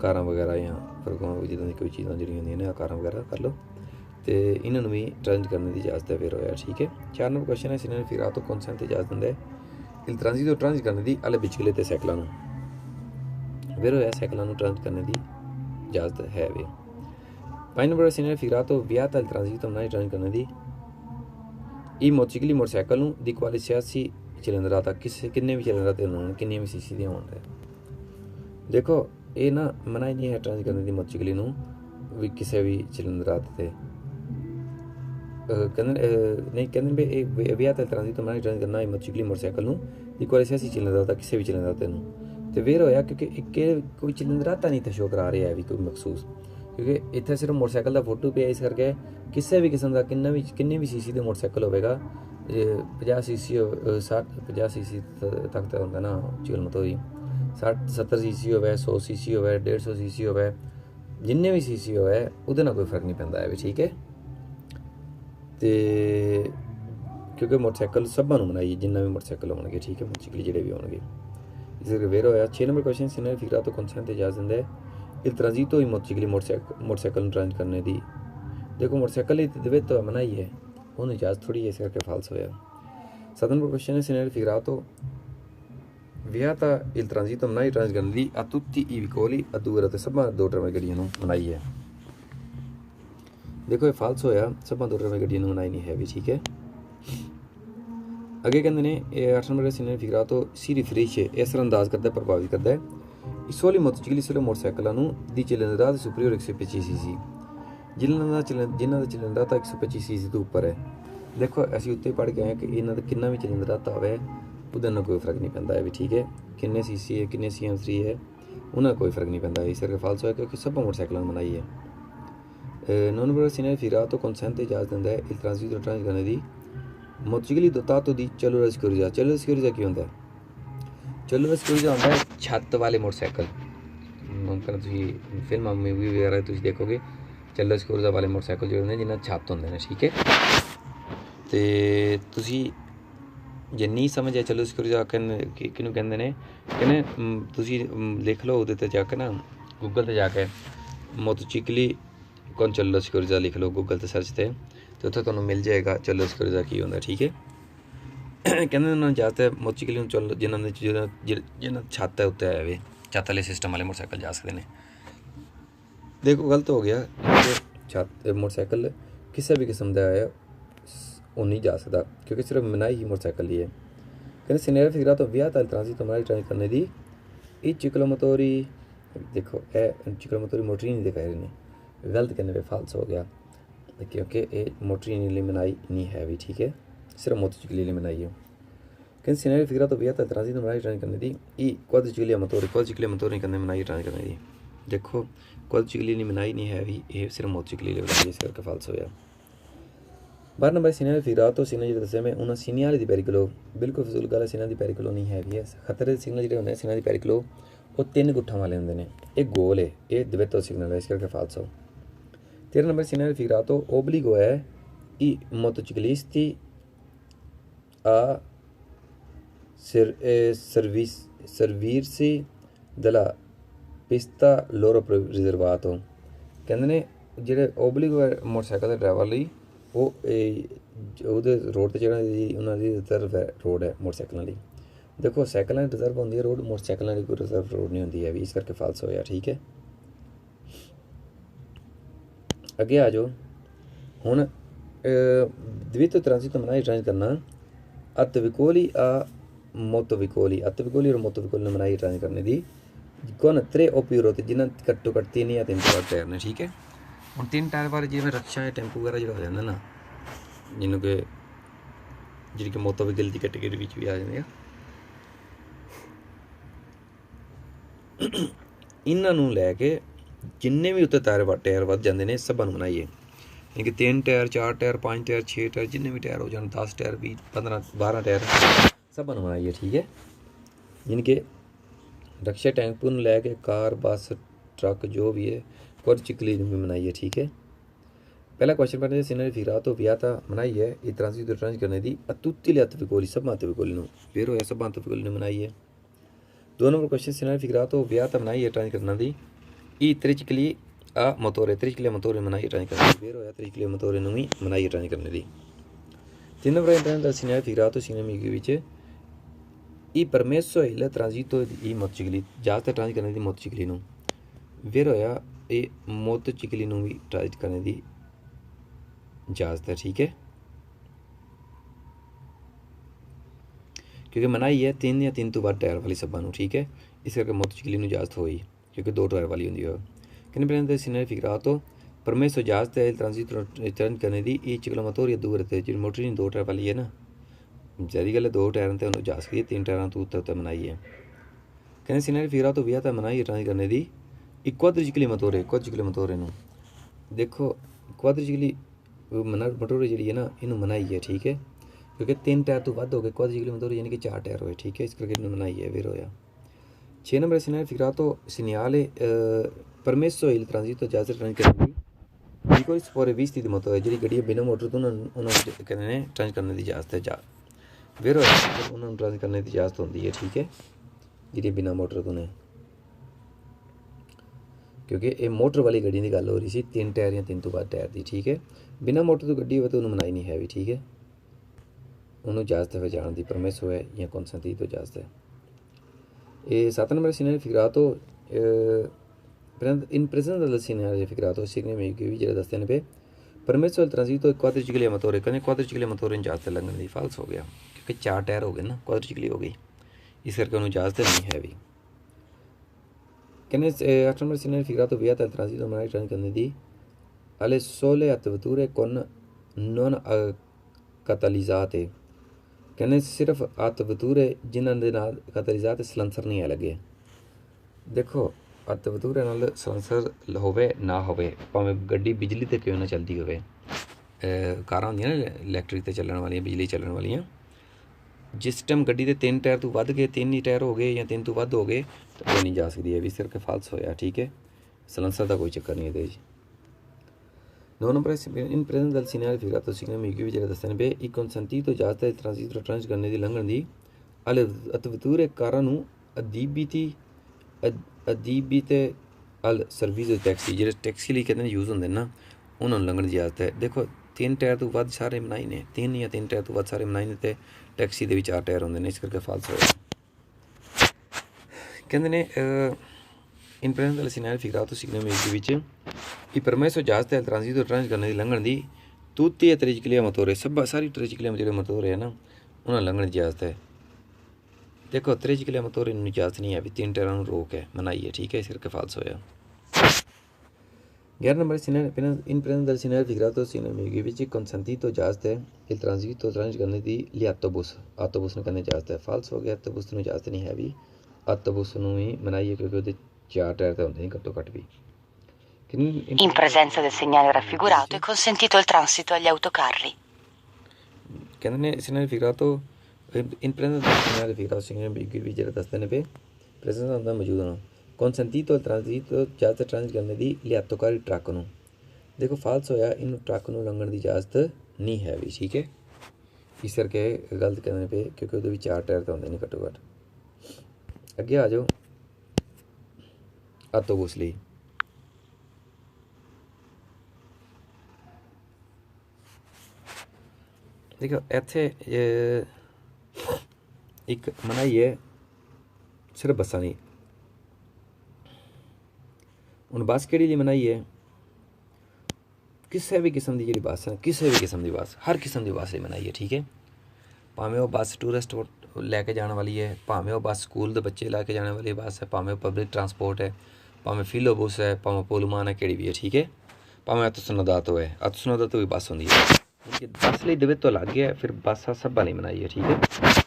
कारां वगैरह या फिर जिदा कोई चीज़ां जी होंगे कारां वगैरह कर लो तो इन्होंने भी ट्रांजिट करने की इजाजत है। फिर होया ठीक है। 4 नंबर क्वेश्चन है सीनरी फिक्रा तो कौन सा इजाजत दिंदा है ट्रांजिट तो ट्रांजिट करने की अले बिचकले ते साइकिलों फिर होया साइकिलों ट्रांजिट करने की इजाजत है वे। 5 नंबर सीनरी फिक्रा तो विया तल ट्रांजिट तो मनाही ट्रांजिट करने की ई मोटरसाइकिल दी क्वालिटी सियासी चलंदरा तक किन्ने भी चलंदरा ते होण किन्नी भी सीसी दी होण। देखो ये ना मनाही नहीं है ट्रांजिट करने की मोटरसाइकिल भी किसी भी चलंदरा ते नहीं कहते भी विया तल ट्रांजिट तो मनाही ट्रांजिट करना मोटरसाइकिल दी क्वालिटी सियासी चलंदरा तक किसी भी चलंदरा ते वेर होया क्योंकि कोई चलंदरा नहीं तो शो करा रहा है भी कोई मखसूस क्योंकि इतने सिर्फ मोटरसाइकिल का फोटो पे इस करके किसी भी किस्म का किन्नी भी सीसी का मोटरसाइकिल होगा 50 सीसी 50 सीसी तक तो होंगे ना चिकल मोटोरी 60-70 सीसी हो 100 सीसी हो 150 सीसी हो जिन्ने भी सीसी हो उहदे नाल कोई फर्क नहीं पैंदा है भी। ठीक है, तो क्योंकि मोटरसाइकिल सबा नूं मनाई जिन्ना भी मोटरसाइकिल होणगे। ठीक है, मोटरसाइकिल जिहड़े भी होणगे इस करके वेर होया। 6 नंबर क्वेश्चन सीनरी फिक्रा तो कौन सा इजाजत दिंदा है ट्रांजिट तो ही मोटरसाइकिल ट्रांजिट करने की। देखो मोटरसाइकिल दे तो मनाही है उन्होंने इजाजत थोड़ी है इस करके फाल्स होया। 7 नंबर क्वेश्चन है सीनरी फिक्रा तो विया था ट्रांजिट तो मनाही ट्रांजिट करने की तुtti ई विकोली अदूरा तो सबा 2 टर्म गड्डियों मनाही है। देखो ये फाल्स होया सबा 2 टर्म गड्डियों मनाही नहीं है भी। ठीक है, अगे कहते हैं ये 8 नंबर सीनरी फिक्रा तो सीरी फ्रिश असरअंदाज करता है प्रभावित करता है इस वाली मोटरसाइकिल सिर्फ मोटरसाइकिलों की चलंदरा सुपीरियर 125 सीसी जिन्हों का चलंदरा तो 125 सीसी तो उपर है। देखो असी उत्ते पढ़ के आए कि इन्हों का कितना भी चलंदरा होवे उहदे नाल कोई फर्क नहीं पैंदा है भी। ठीक है, किन्ने सीसी है किन्ने CM3 है उन्हें कोई फर्क नहीं पैंदा इस करके फाल्स होया क्योंकि सब मोटरसाइकिलों मनाही है। 9 नंबर सीनरी फिक्रा तो कौन सा इजाजत दिंदा है ट्रांजिट तो ट्रांजिट करने की मोटरसाइकिल दोता तो दी चलो सिक्योरिटी की होंदा है चलो सिक्योरिटी होंदा है छत वाले मोटरसाइकिल मुमकिन तुसीं फिल्म मूवी वगैरह तुसीं देखोगे चलो सिक्योरिटी वाले मोटरसाइकिल जो होंदे जिन्हां छत होंदे ने। ठीक है, तो तुसीं जे नहीं समझ आए चलो सिक्योरिटी किनू कहंदे ने कहने तुसीं लिख लो उहदे ते जाके ना गूगल ते जाके मोटरसाइकिल कौन चलो सिक्योरिटी लिख लो गूगल ते सर्च ते तो उत्थे तुहानूं मिल जाएगा चलो सिक्योरिटी की होंदा। ठीक है, कहते उन्होंने इजाजत है मोटरसाइकिल चलो जिन्होंने छत है उत्ते है वे छत वाले सिस्टम वाले मोटरसाइकिल जा सकते हैं। देखो गलत हो गया छत मोटरसाइकिल किसी भी किस्म का है वो नहीं जा सकता क्योंकि सिर्फ मनाही ही मोटरसाइकिल ही है। कहते सीनरी फिक्रा तो विया तल ट्रांजिट तो मनाही ट्रांजिट करने की ये चिकलो मोटोरी देखो चिकलो मोटोरी मोटरी नहीं दिखाई रही गलत कहने पे फाल्स हो गया क्योंकि ये मोटरी नहीं मनाही नहीं है भी। ठीक है, सिर्फ मोटरसाइकिल मनाही है। कहते सीनरी फिक्रा तो विया तल ट्रांजिट तो मनाही ट्रांजिट करने की ये क्वाड्रिकली मोटोरी नहीं करने मनाही ट्रांजिट करने की। देखो क्वाड्रिकली नहीं मनाही नहीं है भी ये सिर्फ मोटरसाइकिल बनाई इस करके फाल्स होया। 12 नंबर सीनरी फिक्रा तो सीना जो दस्से में उन्होंने सीनिया वाली पैरी किलो बिल्कुल फजूल गल सीना की पैरी किलो नहीं है खतरे के सिग्नल जो होंगे सीना की पैरी किलो वो 3 गुट्ठा वाले होंगे ने एक गोल है ये द्वित्व सिग्नल है इस करके फाल्स हो। 13 नंबर सीनरी फिक्रा तो ओब्लिगो है ई मोटोसाइकिलिस्टी a ਸਰਵੀਰਸੀ ਦਲਾ ਪਿਸਤਾ ਲੋਰੋ ਰਿਜ਼ਰਵਾਤੋ। ਕਹਿੰਦੇ ਨੇ ਜਿਹੜੇ ਓਬਲਿਕ ਮੋਟਰਸਾਈਕਲ ਦੇ ਡਰਾਈਵਰ ਲਈ ਉਹ ਉਹਦੇ ਰੋਡ 'ਤੇ ਜਿਹੜਾ ਉਹਨਾਂ ਦੀ ਰਿਜ਼ਰਵ ਹੈ ਰੋਡ ਹੈ ਮੋਟਰਸਾਈਕਲਾਂ ਲਈ। ਦੇਖੋ ਸਾਈਕਲਾਂ ਦੀ ਰਿਜ਼ਰਵ ਹੁੰਦੀ ਹੈ ਰੋਡ, ਮੋਟਰਸਾਈਕਲਾਂ ਦੀ ਕੋਈ ਰਿਜ਼ਰਵ ਰੋਡ ਨਹੀਂ ਹੁੰਦੀ ਹੈ ਵੀ, ਇਸ ਕਰਕੇ ਫਾਲਸ ਹੋਇਆ। ਠੀਕ ਹੈ, ਅੱਗੇ ਆ ਜਾਓ। ਹੁਣ द्वितीय ट्रांजिट मनाई ट्रांजिट करना अत्विकोली मोतविकोली, अत्विकोली और मोतविकोली मनाई ट्रांजिट करने दी कौन त्रे ओपी होते जिन्हें घट्टो घट्ट 3 या 3 टायर ने। ठीक है, हम 3 टायर वाले जिमें रक्षा या टेंपू वगैरह जो हो जाता ना, जिन्हों के जी कि मोतविकोली की कैटेगरी भी आ जाते हैं, इन्हों लैके जिन्ने भी उत्ते टायर वध जाते हैं सबा मनाइए, यानी कि 3 टायर 4 टायर 5 टायर 6 टायर जिन्ने भी टायर हो जाए 10 टायर 20 15 12 टायर सब बनाइए। ठीक है, यानी कि रक्षा टेंपू लैके कार बस ट्रक जो भी है कुछ चिकली भी बनाइए। ठीक है, पहला क्वेश्चन पढ़ने सीनरी फिरा तो व्याता बनाई है ये ट्रांजिट ट्रांजिट करने दी अतुत्ति अतविकोली सब अतविकोली फिर होया सब अतविकोली ने बनाई है। 2 नंबर क्वेश्चन सीनरी फिरा तो व्याता बनाई है ट्रांजिट करने दी ई त्रिचकली मोतोरे त्रिचकली मोतोरे मनाई ट्रांजिट करने दी फिर होया त्रिचकली मोतोरे भी मनाई ट्रांजिट करने दी। 3 नंबर इंटरनेट सीनरी फिरा तो सीनमी विच ई परमेसो इल ट्रांजिटो ई मोतचिकली जहाज ट्रांजिट करने दी मोतचिकली फिर होया ये मोतचिकली भी ट्रांजिट करने दी इजाजत है। ठीक है, क्योंकि मनाई है 3 या 3 तो बाद टायर वाली सबा। ठीक है, इस करके मोतचिकली इजाजत हुई क्योंकि 2 टायर वाली होंगी। किन्ने प्लेन सीनरी फिकरा तो परमेसो इजाजत है ट्रांजिट ट्रांजिट करने दी ई चिकला मोतोर या दूर रहते जी मोटर 2 टायर वाली है ना, जरी गल 2 टायर तो उन्होंने इजाजत की 3 टायर तो उत्तर मनाई है। कहने सीनरी फिकरा तो व्याह मनाई ट्रांजिट करने दी एक क्वाड्रिचिकली मोतोरे देखो क्वाड्रिचिकली मोटोरे जी है ना इन्हों मनाई है। ठीक है, क्योंकि 3 टायर तो वध हो गए क्वाड्रिचिकली मोटोरे यानी कि 4 टायर हुए। ठीक है, इस करके इन्होंने मनाई है फिर होया। 6 नंबर सीनरी फिकरा तो सिनियाले परमेसो इल ट्रांजिट इजाजत ट्रांजिट करने दी बिल्कुल स्पोरे 20 दी मोतो है जी गड्डी बिना मोटर तो उन्होंने कहने ट्रांजिट करने की इजाजत है जा फिर उन्होंने ट्रांजिट करने की इजाजत होती है। ठीक है, जी बिना मोटर तो ने क्योंकि ये मोटर वाली गड्डी की गल हो रही सी 3 टायर या 3 तो बाद टायर की। ठीक है, बिना मोटर तो गड्डी हो तो उन्होंने मनाई नहीं है भी। ठीक है, उन्होंने इजाजत है जान की परमेसो है या कौनसंती तो इजाजत है। ये 7 नंबर सीनरी फिकरा तो इन प्रेजेंट दल सीनरी फिकरा तो सीखने में भी जो दसते हैं पे परमेसो ट्रांजिट तो क्वाड्रिचिकली मोतोरे कहीं क्वाड्रिचिकली मोतोरे इजाजत लगने की फाल्स हो गया क्योंकि 4 टायर हो गए ना क्वाड्रिचिकली हो गई, इस करके उन्होंने इजाजत नहीं है भी। कहने 8 नंबर सीनरी फिकरा तो व्याह ट्रांजिट मनाई ट्रांजिट करने दी अले सोले अतवतूरे कौन नॉन कतलिजात है। कहने सिर्फ अतवतूरे जिन्होंने कतलिजात सलंसर नहीं है लगे। देखो अतवतूरे नाल सलंसर होवे ना होवे भावें गड्डी बिजली ते क्यों ना चलती होवे, कारां होंदियां ना इलैक्ट्रिक ते चलण वालियां बिजली चलण वालियां, जिस टाइम गड्डी के 3 टायर तो वध गए 3 ही टायर हो गए या 3 तो वध हो गए तो वो नहीं जा सकती है भी, सिर्फ फाल्स होया। ठीक है, सलंसर का कोई चक्कर नहीं है। 9 नंबर इन प्रेजेंट दल सीनियर फिकरा तो सीनियर मिगी भी जरा दसने पे एक कंसंती तो इजाजत है ट्रांजिट ट्रांजिट करने की लंघन दी अल अतवतूरे कारां नूं अदीबी ते अल सर्विस टैक्सी जो टैक्सी लिए कहते हैं यूज़ होंगे ना उन्होंने लंघन की इजाजत है। देखो 3 टायर तो वध सारे मनाई ने 3 या 3 टायर तो वध सारे मनाई ने तो टैक्सी के भी 4 टायर होंगे ने, इस करके फाल्स होया। कहते ने इन प्रेजेंट दल सीनियर फिकरा तो सीखने में ई परमेसो इजाजत है ट्रांजिट ट्रांजिट करने की लंघन दी तूती त्रिचकली मोतोरे सब सारी त्रिचकली जो मोतोरे है ना उन्होंने लंघन की इजाजत है। देखो त्रिचकली मोतोरे इजाजत नहीं है भी 3 टायरों रोक है मनाई है। ठीक है, इस करके फाल्स होया। 11 नंबर सीनियर इन प्रेजेंट दल सीनियर फिकरा तो सीनियर मिगी विच कंसंती तो इजाजत है इल ट्रांजिट तो ट्रांजिट करने की लिए ऑटोबस ने करने इजाजत है। फाल्स हो गया, ऑटोबस को इजाजत नहीं है भी, ऑटोबस भी मनाई है क्योंकि वो 4 टायर तो होंगे घट्टो घट्ट भी। In presenza del segnale raffigurato è consentito il transito agli autocarri. कहते ने सीनियर फिकरा तो इन प्रेजेंस सीनियर फिकरा सीनियर भी जरा दसते ने पे प्रेजेंस होंदा मौजूद होना कंसंती तो ट्रांजिट तो इजाजत ट्रांजिट करने की लियातोकारी ट्रक नूं। देखो फाल्स होया इन ट्रक नूं लंघण की इजाजत नहीं है भी। ठीक है, इस करके गलत कहने पे, क्योंकि वो 4 टायर तो होंगे नहीं घट्टो घट्ट। अगे आ जाओ ऑटोबस ਲਈ। देखो ਇੱਥੇ एक मनाही है सिर्फ बसा नहीं। हूँ बस कि मनाही है, किसी भी किस्म की जी बस है, किसी भी किस्म की बस, हर किस्म की बस मनाही है, ठीक है। भावें वो बस टूरिस्ट लैके जाने वाली है, भावें वो बस स्कूल के बच्चे लैके जाने वाली बस है, भावें पब्लिक ट्रांसपोर्ट है, भावें फिलो बस है, भावें पुलमान है, कि भी है, ठीक है। भावें अतसनोदातो है, अतसनोदातो भी बस होंगी है। बस लिए दिवे तो अलग है, फिर बस सब नहीं बनाई है, ठीक है।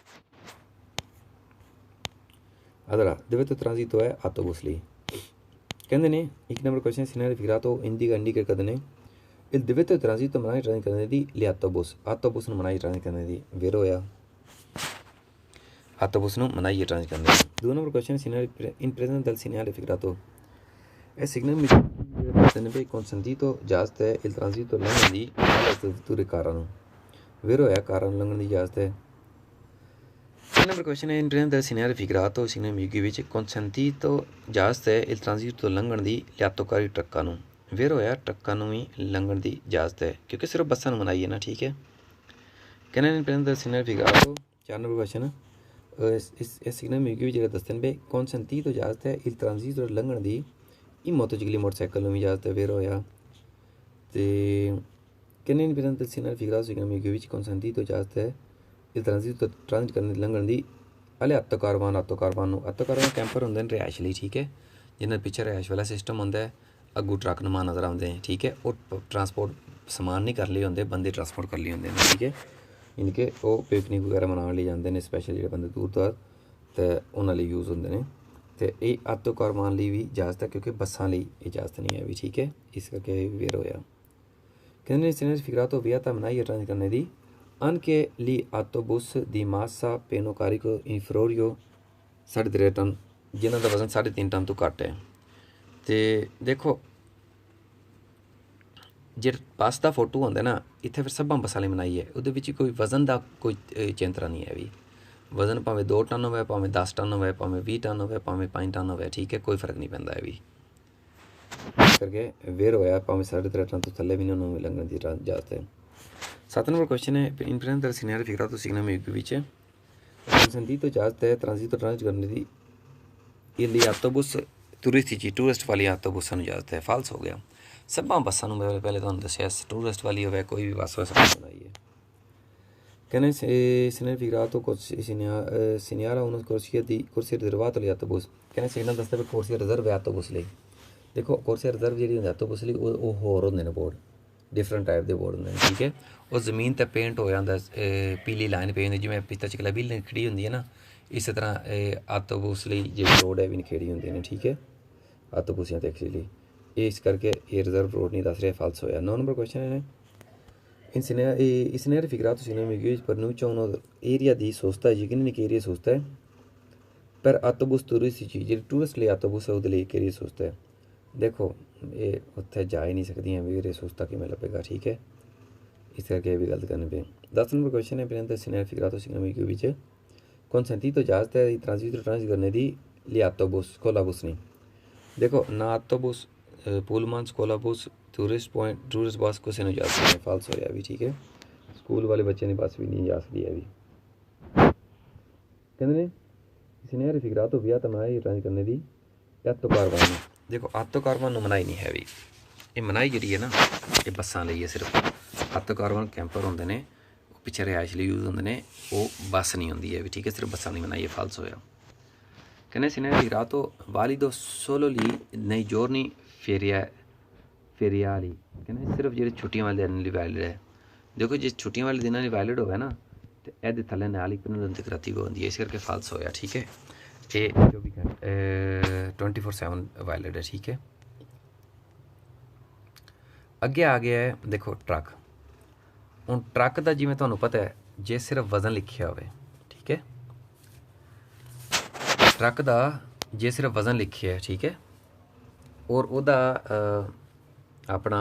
अदरा दिवे तो ट्रांजितो है ऑटोबस ਲਈ। कहते ने 1 नंबर क्वेश्चन सिनेरियो फिगराto indica indicate करते ने il divetto di transito मनाई ट्रांजिट करने दी ले ऑटोबस ਨੂੰ मनाई ट्रांजिट करने दी वेर होया ऑटोबस ਨੂੰ मनाई ट्रांजिट करने दी। 2 number question scenario in present del segnale figurato è signal पे consentito इजाजत है il transito लंघन दी तुरे कारण वेर होया कारण लंघन दी इजाजत है। 3 नंबर क्वेश्चन है in present del segnale figurato signal ambiguo ਵਿੱਚ consentito इजाजत है il transito लंघन दी ਲਿਆਤੋਕਾਰੀ ਟਰੱਕਾਂ ਨੂੰ वेर होया ट्रक्कां ਨੂੰ भी लंघन की इजाजत है, क्योंकि सिर्फ बसा मनाई है ना, ठीक है। कहने in present del segnale figurato 4 number question इस सिग्नल ambiguo ਵਿੱਚ ਦੱਸਦੇ ਨੇ consentito इजाजत है il transito लंघन the in motocicli motorcycle ਨੂੰ भी इजाजत है वेर होया। ਤੇ कहने in present del segnale figurato signal ambiguo ਵਿੱਚ consentito इजाजत है il transito ट्रांजिट करने लंघन ਦੀ ਅਲੇ ਆਟੋਕਾਰਵਾਨ ਨੂੰ ਕੈਂਪਰ ਹੁੰਦੇ ਨੇ ਰਿਹਾਇਸ਼ ਲਈ, ਠੀਕ ਹੈ। ਜਿਨ੍ਹਾਂ ਦੇ ਪਿੱਛੇ ਰਿਹਾਇਸ਼ ਵਾਲਾ ਸਿਸਟਮ ਹੁੰਦਾ ਹੈ, ਅੱਗੂ ट्रक नमा नज़र आते हैं, ठीक है। और ट्रांसपोर्ट समान नहीं कर लिए होंगे, बंदे ट्रांसपोर्ट कर लिए होंगे, ठीक है। इनके वो पिकनिक वगैरह मनाने लिए जाते हैं, स्पैशल जो बंदे दूर दूर तो उन्होंने यूज़ होंगे ने। तो ये ऑटोकारवान लिए भी इजाजत है, क्योंकि बसा लिए इजाजत नहीं है भी, ठीक है। इस करके वेर होया। कहने सिनेरियो फिगराto vieta मनाई ट्रांजिट करने दी anche lì autobus di massa pieno carico inferiore 3.5 ton जिन्हों का वजन 3.5 टन तो घट है। तो देखो जे बस का फोटो होंगे ना, इतने फिर सब बसा मनाई है, वो कोई वजन का कोई चिंतरा नहीं है भी। वजन भावें 2 टन हो, भावें 10 टन हो, भावें 20 टन हो, भावें 5 टन हो, ठीक है, कोई फर्क नहीं पैंता है भी। इस करके वेर होया भावें 3.5 टन तो थले भी उन्होंने लंघन की इजाजत है। 7 नंबर क्वेश्चन है in present del segnale figurato signal ambiguo ਵਿੱਚ consentito इजाजत है ट्रांजिट करने की il autobus टूरिस्टिची टूरिस्ट वाली ऑटोबस ਨੂੰ इजाजत है, फाल्स हो गया। सब बसा पहले तो दसिया टूरिस्ट वाली हो, कोई भी बस हो बनाई है। कहने सिग्नल फिगराto segnala una corsia riservata agli autobus। कहने सिग्नल दसदा भी corsia रिजर्व है ऑटोबस ਲਈ। देखो corsia रिजर्व जी होंगी ऑटोबस ਲਈ ਉਹ ਹੋਰ ਹੁੰਦੇ ਨੇ बोर्ड, डिफरेंट टाइप के बोर्ड होंगे, ठीक है। और जमीन पर पेंट हो जाता पीली लाइन पे जिवें पिस्ता चिकला भी खड़ी होंगी है ना, इस तरह ऑटोबस ਲਈ जी रोड है भी खड़ी होंगे ने, ठीक है। ऑटोबसियां एक्चुअली इस करके ये रिजर्व रोड नहीं दस रहा, फाल्स होया। 9 नंबर क्वेश्चन है इन सिनेरियो फिगराto signal ambiguo pronunciano एरिया दी सोचता है, यकीन नहीं कि एरिया सोचता है पर ऑटोबस टूरिस्टिची जी टूरिस्ट लिए ऑटोबस है, वो एरिया सोचता है। देखो ये उत्थे जा ही नहीं सकती हैं, भी सोचता कि मैं लभेगा, ठीक है। इस करके भी गलत करने पे। 10 नंबर क्वेश्चन है प्रेजेंट सिनेरियो फिगराto signal ambiguo ਵਿੱਚ consentito इजाजत है ट्रांजिट करने दी लिए ऑटोबस स्कूलाबस नहीं। देखो ना ऑटोबस पुलमान स्कूलाबस टूरिस्ट बस को से इजाजत नहीं है, फाल्स हो रहा भी, ठीक है। स्कूल वाले बच्चे ने बस भी नहीं जा सकती है भी। कहते सिनेरियो फिगराto vieta मनाई ट्रांजिट करने दी ऑटोकारवान। देखो ऑटोकारवान मनाई नहीं है भी, ये मनाई जी है ना, ये बसा ली है सिर्फ। ऑटोकारवान कैंपर होंगे ने, पिछले रिहायश लिए यूज होंगे ने, वो बस नहीं होंगी है भी, ठीक है। सिर्फ बसा नहीं मनाई है, फाल्स होया। कहने scenario फिगराto valido solo lì nei giorni feriali। कहने सिर्फ जो छुट्टियां वाले दिन लिए वैलिड है। देखो जो छुट्टियां वाले दिन वैलिड होगा ना, तो ये थले नाल ही पेनल्टी कराती होती है, इस करके फाल्स होया, ठीक है। ये जो भी 24/7 वैलिड है, ठीक है। अगे आ गया है देखो ट्रक। हूँ ट्रक का जिमें तुहानूं पता है जे सिर्फ वजन लिखिया होवे, ठीक है। ट्रक का जे सिर्फ वजन लिखिया है, ठीक है, और उहदा अपना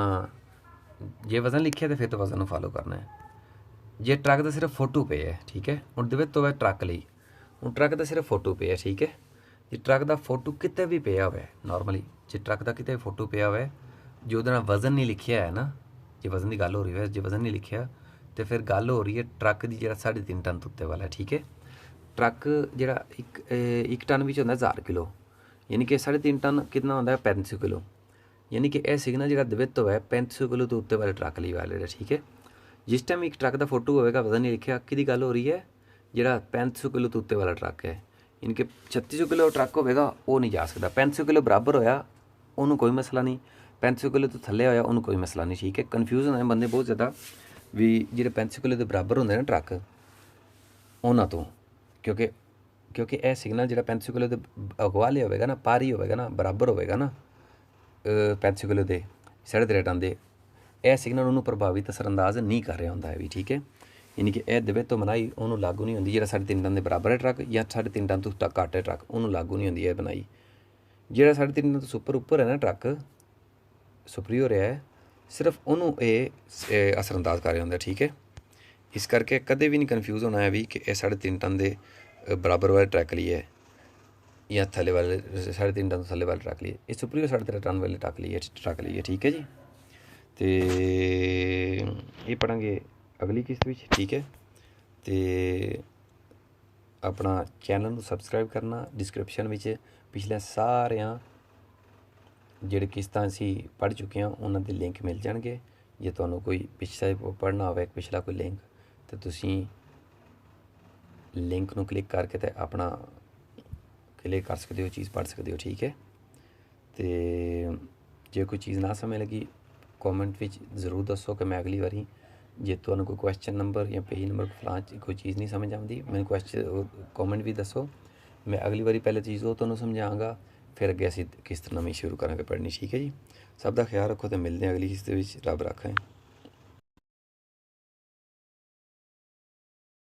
जे वजन लिखिया तो फिर तो वजन फॉलो करना है। जे ट्रक का सिर्फ फोटो पे है, ठीक है, हुण दे तो है ट्रक लई, हुण ट्रक का सिर्फ फोटो पे है, ठीक है। जे ट्रक का फोटो किते भी पिया होवे नॉर्मली, जे ट्रक का किते फोटो पिया होवे जो उहदे नाल वजन नहीं लिखिया है ना, जे वजन की गल हो रही है, जे वजन नहीं लिखिया तो फिर गल हो रही है ट्रक की जिहड़ा 3.5 टन तो उत्ते वाला है, ठीक है। ट्रक जिहड़ा एक टन विच हुंदा 1000 किलो, यानी कि 3.5 टन कितना होंदा है 3500 किलो, यानी कि यह सिग्नल जिहड़ा दवित्व है 3500 किलो तो उत्ते वाले ट्रक लई वैलिड है, ठीक है। जिस टाइम एक ट्रक का फोटो होएगा वजन नहीं लिखिया, किहदी गल हो रही है, जिहड़ा 3500 किलो तो उत्ते वाला ट्रक है, यानी कि 3600 किलो ट्रक होगा वो नहीं जा सकता। 3500 किलो बराबर होया उन्होंने कोई मसला नहीं, 3500 किलो तो थले होया उन्होंने कोई मसला नहीं, ठीक है। कन्फ्यूज होंदे बंदे बहुत ज़्यादा भी जिहड़े 3500 किलो के बराबर होंदे ना ट्रक उन्हां तो, क्योंकि क्योंकि यह सिग्नल जिहड़ा 3500 किलो के अगवाले होगा ना, पारी होगा ना, बराबर होगा ना 3500 किलो के 3.5 टन के, यह सिग्नल उन्होंने प्रभावित असरअंदाज नहीं कर रहा होंदा है भी, ठीक है। यानी कि यह दवित्व मनाही उन्होंने लागू नहीं होंदी, जिहड़ा 3.5 टन के बराबर है ट्रक या 3.5 टन तो घट है ट्रक, उन्होंने लागू नहीं होंदी है बनाई। जिहड़ा 3.5 टन तो सुपर उपर है ना ट्रक सुपरीयर है, सिर्फ उन्होंने ये असरअंदाज कर रहे होंगे, ठीक है। इस करके कदे भी नहीं कन्फ्यूज़ होना है भी कि यह 3.5 टन के बराबर वाले ट्रक लिए है या थले वाले 3.5 टन तो थले वाले ट्रक लिए, ये सुपरीयर 3.5 टन वाले ट्रक लिए, ठीक है जी। तो ये पढ़ांगे अगली किस्त में, ठीक है। तो अपना चैनल को सबसक्राइब करना, डिस्क्रिप्शन में पिछले सारिया ਜਿਹੜੇ किस्तां ਅਸੀਂ पढ़ चुके हैं ਉਹਨਾਂ ਦੇ लिंक मिल जाएंगे। ਜੇ ਤੁਹਾਨੂੰ ਕੋਈ ਪਿਛਲਾ ਪੜ੍ਹਨਾ ਹੋਵੇ ਪਿਛਲਾ ਕੋਈ ਲਿੰਕ तो ਤੁਸੀਂ लिंक ਨੂੰ क्लिक करके तो अपना क्लिक कर सकते हो, चीज़ पढ़ सकते हो, ठीक है। तो जे कोई चीज़ ना समझ लगी कॉमेंट में ज़रूर दसो कि मैं अगली बारी जे तुहानू कोई क्वेश्चन नंबर या पेज नंबर फलां कोई चीज़ नहीं समझ आती मैंने क्वेश्चन कॉमेंट भी दसो, मैं अगली बारी पहले चीज़ वो तुहानू समझाँगा, फिर अगे असीं किस्त नवीं शुरू करांगे पढ़नी, ठीक है जी। सब का ख्याल रखो तो मिलते हैं अगली किस्त, रब रखें।